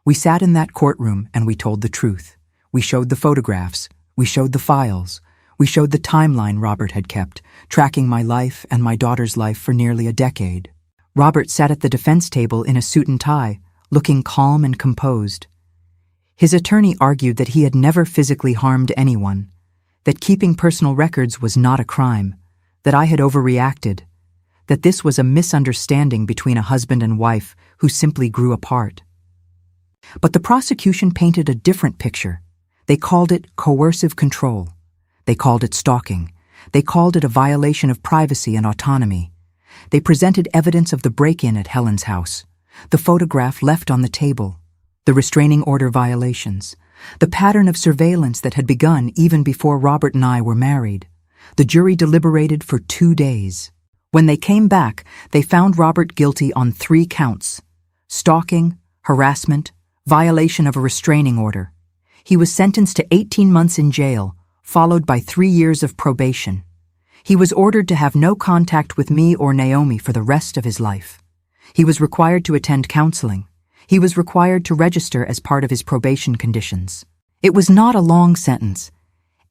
Speaker 1: We sat in that courtroom and we told the truth. We showed the photographs. We showed the files. We showed the timeline Robert had kept, tracking my life and my daughter's life for nearly a decade. Robert sat at the defense table in a suit and tie, looking calm and composed. His attorney argued that he had never physically harmed anyone, that keeping personal records was not a crime, that I had overreacted, that this was a misunderstanding between a husband and wife who simply grew apart. But the prosecution painted a different picture. They called it coercive control. They called it stalking. They called it a violation of privacy and autonomy. They presented evidence of the break-in at Helen's house, the photograph left on the table, the restraining order violations, the pattern of surveillance that had begun even before Robert and I were married. The jury deliberated for 2 days. When they came back, they found Robert guilty on 3 counts: stalking, harassment, violation of a restraining order. He was sentenced to 18 months in jail, followed by 3 years of probation. He was ordered to have no contact with me or Naomi for the rest of his life. He was required to attend counseling. He was required to register as part of his probation conditions. It was not a long sentence.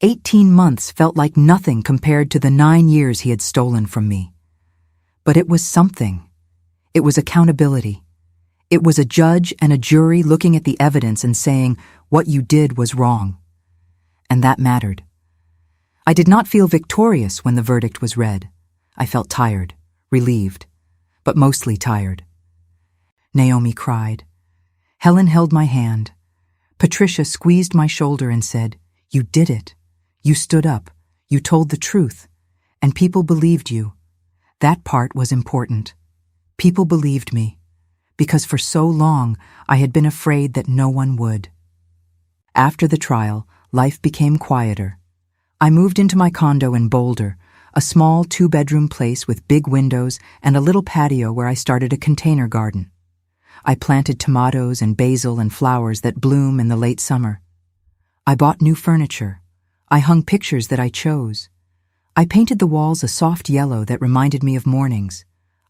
Speaker 1: 18 months felt like nothing compared to the 9 years he had stolen from me. But it was something. It was accountability. It was a judge and a jury looking at the evidence and saying, what you did was wrong. And that mattered. I did not feel victorious when the verdict was read. I felt tired, relieved, but mostly tired. Naomi cried. Helen held my hand. Patricia squeezed my shoulder and said, "You did it. You stood up. You told the truth. And people believed you." That part was important. People believed me, because for so long I had been afraid that no one would. After the trial, life became quieter. I moved into my condo in Boulder, a small 2-bedroom place with big windows and a little patio where I started a container garden. I planted tomatoes and basil and flowers that bloom in the late summer. I bought new furniture. I hung pictures that I chose. I painted the walls a soft yellow that reminded me of mornings.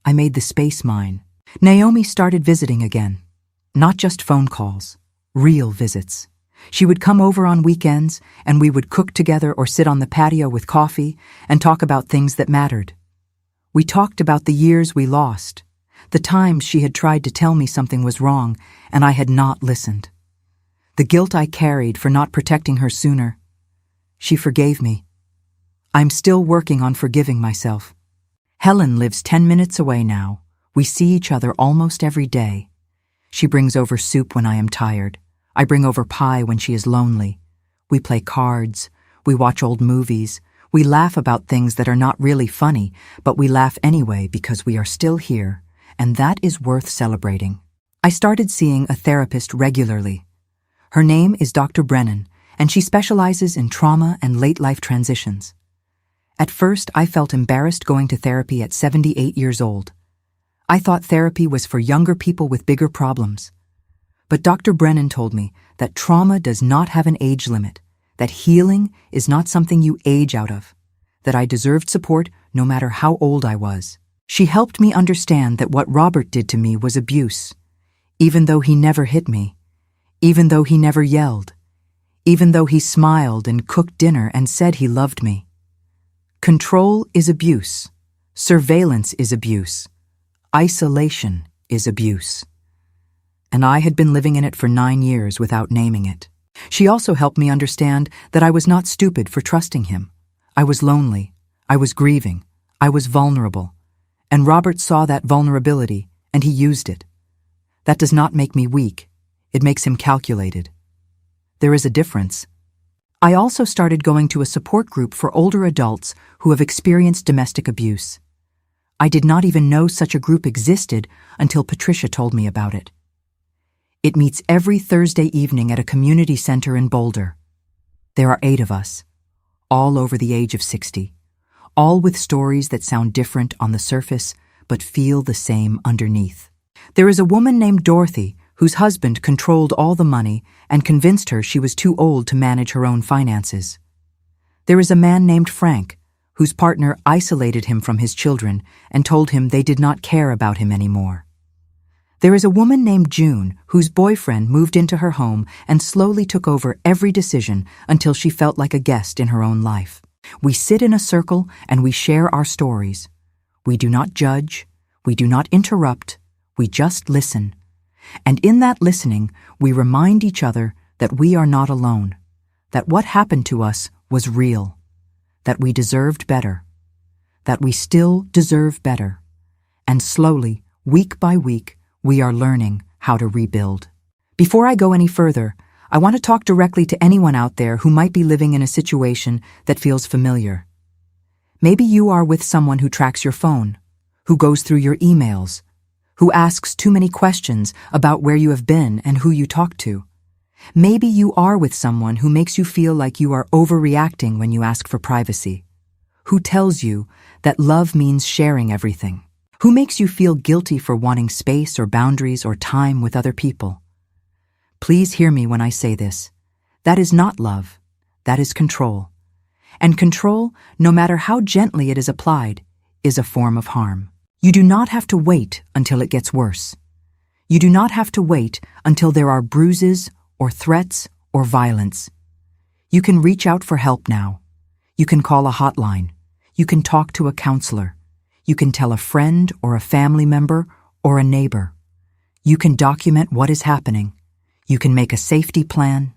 Speaker 1: I made the space mine. Naomi started visiting again. Not just phone calls, real visits. She would come over on weekends, and we would cook together or sit on the patio with coffee and talk about things that mattered. We talked about the years we lost, the times she had tried to tell me something was wrong and I had not listened. The guilt I carried for not protecting her sooner. She forgave me. I'm still working on forgiving myself. Helen lives 10 minutes away now. We see each other almost every day. She brings over soup when I am tired. I bring over pie when she is lonely. We play cards. We watch old movies. We laugh about things that are not really funny, but we laugh anyway because we are still here, and that is worth celebrating. I started seeing a therapist regularly. Her name is Dr. Brennan, and she specializes in trauma and late-life transitions. At first, I felt embarrassed going to therapy at 78 years old. I thought therapy was for younger people with bigger problems. But Dr. Brennan told me that trauma does not have an age limit, that healing is not something you age out of, that I deserved support no matter how old I was. She helped me understand that what Robert did to me was abuse, even though he never hit me, even though he never yelled, even though he smiled and cooked dinner and said he loved me. Control is abuse. Surveillance is abuse. Isolation is abuse. And I had been living in it for 9 years without naming it. She also helped me understand that I was not stupid for trusting him. I was lonely. I was grieving. I was vulnerable. And Robert saw that vulnerability, and he used it. That does not make me weak. It makes him calculated. There is a difference. I also started going to a support group for older adults who have experienced domestic abuse. I did not even know such a group existed until Patricia told me about it. It meets every Thursday evening at a community center in Boulder. There are 8 of us, all over the age of 60, all with stories that sound different on the surface but feel the same underneath. There is a woman named Dorothy whose husband controlled all the money and convinced her she was too old to manage her own finances. There is a man named Frank whose partner isolated him from his children and told him they did not care about him anymore. There is a woman named June whose boyfriend moved into her home and slowly took over every decision until she felt like a guest in her own life. We sit in a circle and we share our stories. We do not judge, we do not interrupt, we just listen. And in that listening, we remind each other that we are not alone, that what happened to us was real, that we deserved better, that we still deserve better. And slowly, week by week, we are learning how to rebuild. Before I go any further, I want to talk directly to anyone out there who might be living in a situation that feels familiar. Maybe you are with someone who tracks your phone, who goes through your emails, who asks too many questions about where you have been and who you talk to. Maybe you are with someone who makes you feel like you are overreacting when you ask for privacy, who tells you that love means sharing everything, who makes you feel guilty for wanting space or boundaries or time with other people. Please hear me when I say this. That is not love. That is control. And control, no matter how gently it is applied, is a form of harm. You do not have to wait until it gets worse. You do not have to wait until there are bruises or threats or violence. You can reach out for help now. You can call a hotline. You can talk to a counselor. You can tell a friend or a family member or a neighbor. You can document what is happening. You can make a safety plan.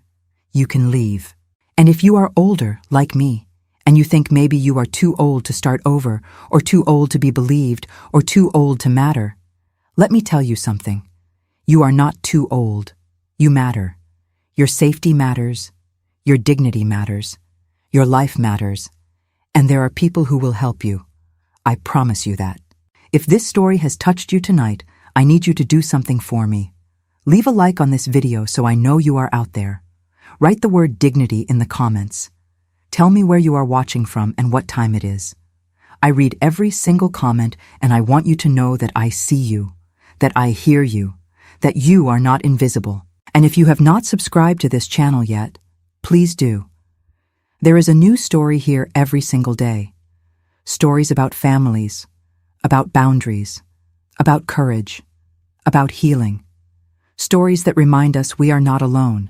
Speaker 1: You can leave. And if you are older, like me, and you think maybe you are too old to start over, or too old to be believed, or too old to matter, let me tell you something. You are not too old. You matter. Your safety matters. Your dignity matters. Your life matters. And there are people who will help you. I promise you that. If this story has touched you tonight, I need you to do something for me. Leave a like on this video so I know you are out there. Write the word dignity in the comments. Tell me where you are watching from and what time it is. I read every single comment and I want you to know that I see you, that I hear you, that you are not invisible. And if you have not subscribed to this channel yet, please do. There is a new story here every single day. Stories about families, about boundaries, about courage, about healing. Stories that remind us we are not alone.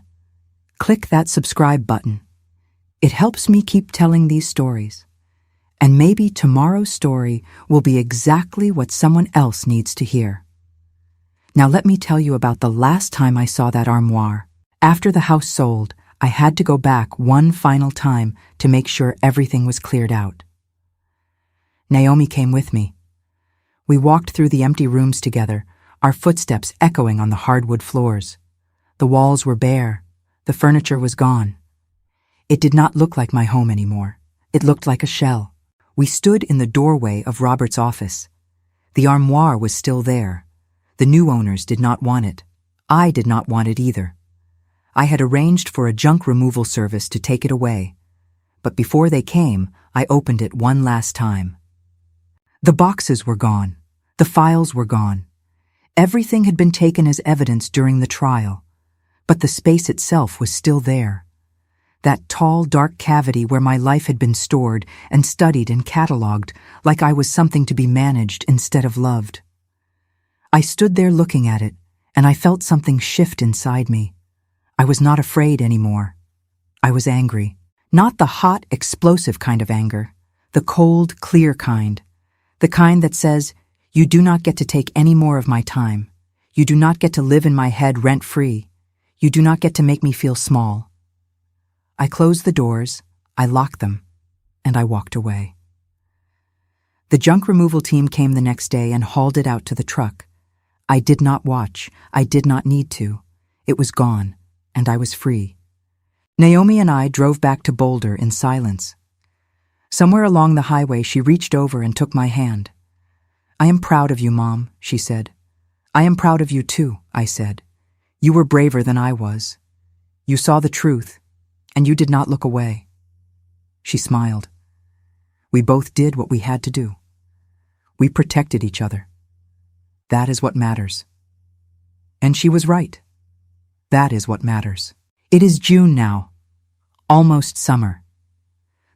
Speaker 1: Click that subscribe button. It helps me keep telling these stories. And maybe tomorrow's story will be exactly what someone else needs to hear. Now let me tell you about the last time I saw that armoire. After the house sold, I had to go back one final time to make sure everything was cleared out. Naomi came with me. We walked through the empty rooms together, our footsteps echoing on the hardwood floors. The walls were bare. The furniture was gone. It did not look like my home anymore. It looked like a shell. We stood in the doorway of Robert's office. The armoire was still there. The new owners did not want it. I did not want it either. I had arranged for a junk removal service to take it away. But before they came, I opened it one last time. The boxes were gone. The files were gone. Everything had been taken as evidence during the trial. But the space itself was still there. That tall, dark cavity where my life had been stored and studied and catalogued like I was something to be managed instead of loved. I stood there looking at it, and I felt something shift inside me. I was not afraid anymore. I was angry. Not the hot, explosive kind of anger. The cold, clear kind. The kind that says, you do not get to take any more of my time. You do not get to live in my head rent-free. You do not get to make me feel small. I closed the doors, I locked them, and I walked away. The junk removal team came the next day and hauled it out to the truck. I did not watch. I did not need to. It was gone, and I was free. Naomi and I drove back to Boulder in silence. Somewhere along the highway, she reached over and took my hand. I am proud of you, Mom, she said. I am proud of you too, I said. You were braver than I was. You saw the truth, and you did not look away." She smiled. "We both did what we had to do. We protected each other. That is what matters." And she was right. That is what matters. It is June now, almost summer.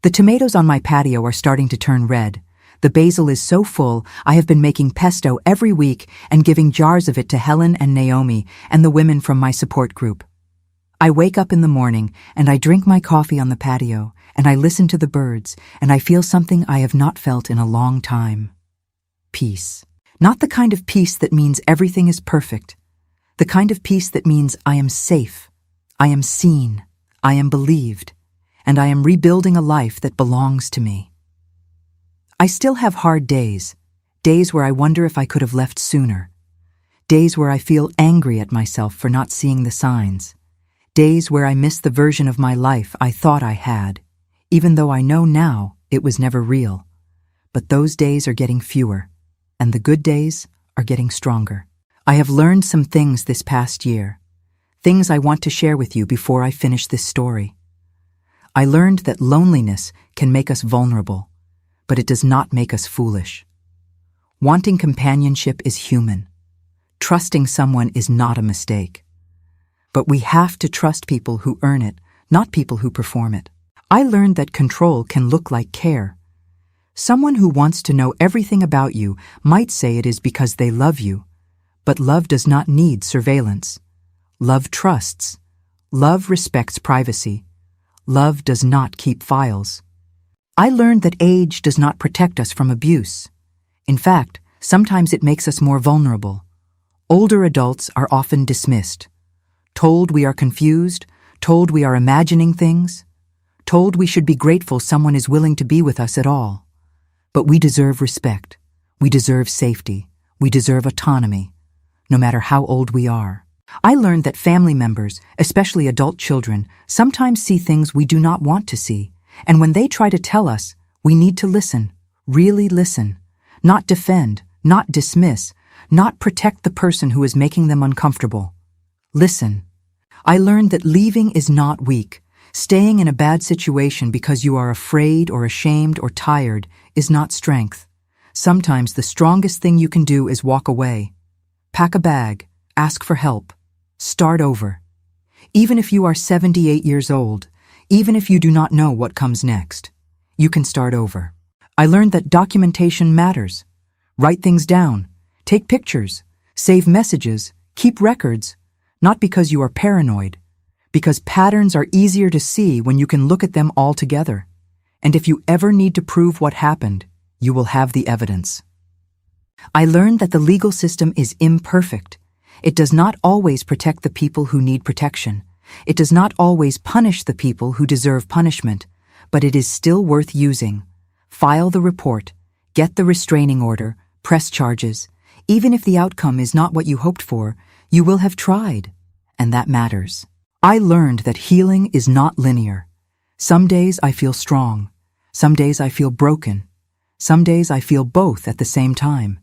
Speaker 1: The tomatoes on my patio are starting to turn red. The basil is so full, I have been making pesto every week and giving jars of it to Helen and Naomi and the women from my support group. I wake up in the morning and I drink my coffee on the patio and I listen to the birds and I feel something I have not felt in a long time. Peace. Not the kind of peace that means everything is perfect. The kind of peace that means I am safe, I am seen, I am believed, and I am rebuilding a life that belongs to me. I still have hard days, days where I wonder if I could have left sooner, days where I feel angry at myself for not seeing the signs, days where I miss the version of my life I thought I had, even though I know now it was never real. But those days are getting fewer, and the good days are getting stronger. I have learned some things this past year, things I want to share with you before I finish this story. I learned that loneliness can make us vulnerable, but it does not make us foolish. Wanting companionship is human. Trusting someone is not a mistake. But we have to trust people who earn it, not people who perform it. I learned that control can look like care. Someone who wants to know everything about you might say it is because they love you, but love does not need surveillance. Love trusts. Love respects privacy. Love does not keep files. I learned that age does not protect us from abuse. In fact, sometimes it makes us more vulnerable. Older adults are often dismissed, told we are confused, told we are imagining things, told we should be grateful someone is willing to be with us at all. But we deserve respect, we deserve safety, we deserve autonomy, no matter how old we are. I learned that family members, especially adult children, sometimes see things we do not want to see, and when they try to tell us, we need to listen, really listen, not defend, not dismiss, not protect the person who is making them uncomfortable. Listen. I learned that leaving is not weak. Staying in a bad situation because you are afraid or ashamed or tired is not strength. Sometimes the strongest thing you can do is walk away. Pack a bag, ask for help. Start over. Even if you are 78 years old, even if you do not know what comes next, you can start over. I learned that documentation matters. Write things down, take pictures, save messages, keep records, not because you are paranoid, because patterns are easier to see when you can look at them all together. And if you ever need to prove what happened, you will have the evidence. I learned that the legal system is imperfect. It does not always protect the people who need protection. It does not always punish the people who deserve punishment, but it is still worth using. File the report, get the restraining order, press charges. Even if the outcome is not what you hoped for, you will have tried, and that matters. I learned that healing is not linear. Some days I feel strong. Some days I feel broken. Some days I feel both at the same time.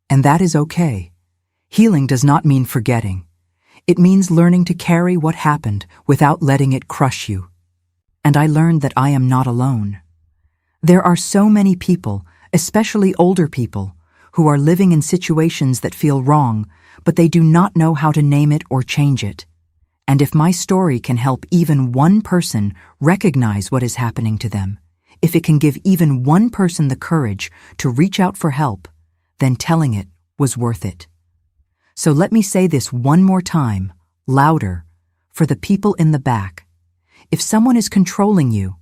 Speaker 1: And that is okay. Healing does not mean forgetting. It means learning to carry what happened without letting it crush you. And I learned that I am not alone. There are so many people, especially older people, who are living in situations that feel wrong, but they do not know how to name it or change it. And if my story can help even one person recognize what is happening to them, if it can give even one person the courage to reach out for help, then telling it was worth it. So let me say this one more time, louder, for the people in the back. If someone is controlling you,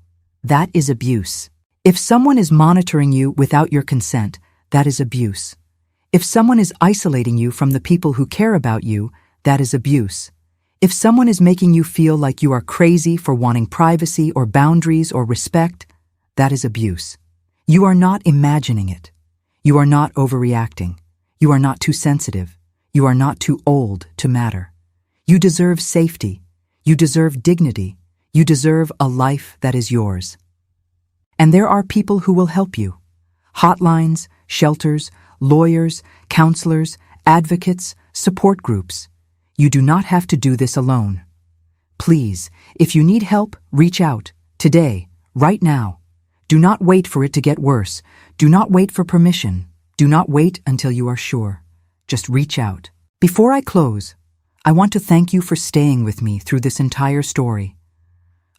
Speaker 1: that is abuse. If someone is monitoring you without your consent, that is abuse. If someone is isolating you from the people who care about you, that is abuse. If someone is making you feel like you are crazy for wanting privacy or boundaries or respect, that is abuse. You are not imagining it. You are not overreacting. You are not too sensitive. You are not too old to matter. You deserve safety. You deserve dignity. You deserve a life that is yours. And there are people who will help you. Hotlines, shelters, lawyers, counselors, advocates, support groups. You do not have to do this alone. Please, if you need help, reach out. Today, right now. Do not wait for it to get worse. Do not wait for permission. Do not wait until you are sure. Just reach out. Before I close, I want to thank you for staying with me through this entire story.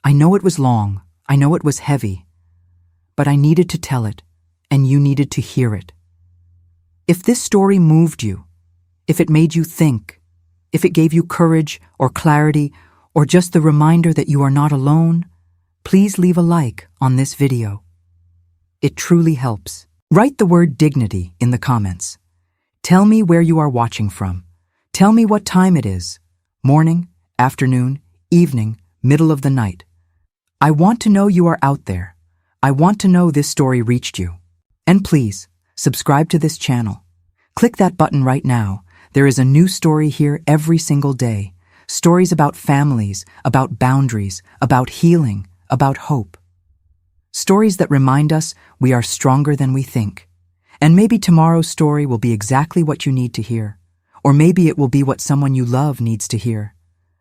Speaker 1: I know it was long. I know it was heavy. But I needed to tell it, and you needed to hear it. If this story moved you, if it made you think, if it gave you courage or clarity or just the reminder that you are not alone, please leave a like on this video. It truly helps. Write the word dignity in the comments. Tell me where you are watching from. Tell me what time it is. Morning, afternoon, evening, middle of the night. I want to know you are out there. I want to know this story reached you. And please, subscribe to this channel. Click that button right now. There is a new story here every single day. Stories about families, about boundaries, about healing, about hope. Stories that remind us we are stronger than we think. And maybe tomorrow's story will be exactly what you need to hear. Or maybe it will be what someone you love needs to hear.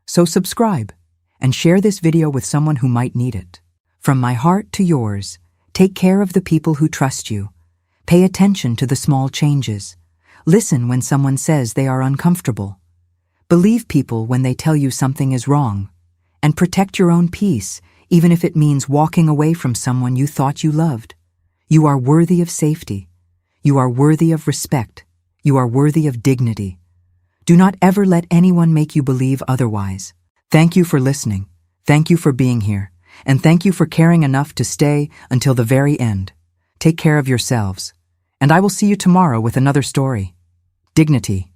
Speaker 1: So subscribe and share this video with someone who might need it. From my heart to yours, take care of the people who trust you. Pay attention to the small changes. Listen when someone says they are uncomfortable. Believe people when they tell you something is wrong. And protect your own peace, even if it means walking away from someone you thought you loved. You are worthy of safety. You are worthy of respect. You are worthy of dignity. Do not ever let anyone make you believe otherwise. Thank you for listening. Thank you for being here. And thank you for caring enough to stay until the very end. Take care of yourselves. And I will see you tomorrow with another story. Dignity.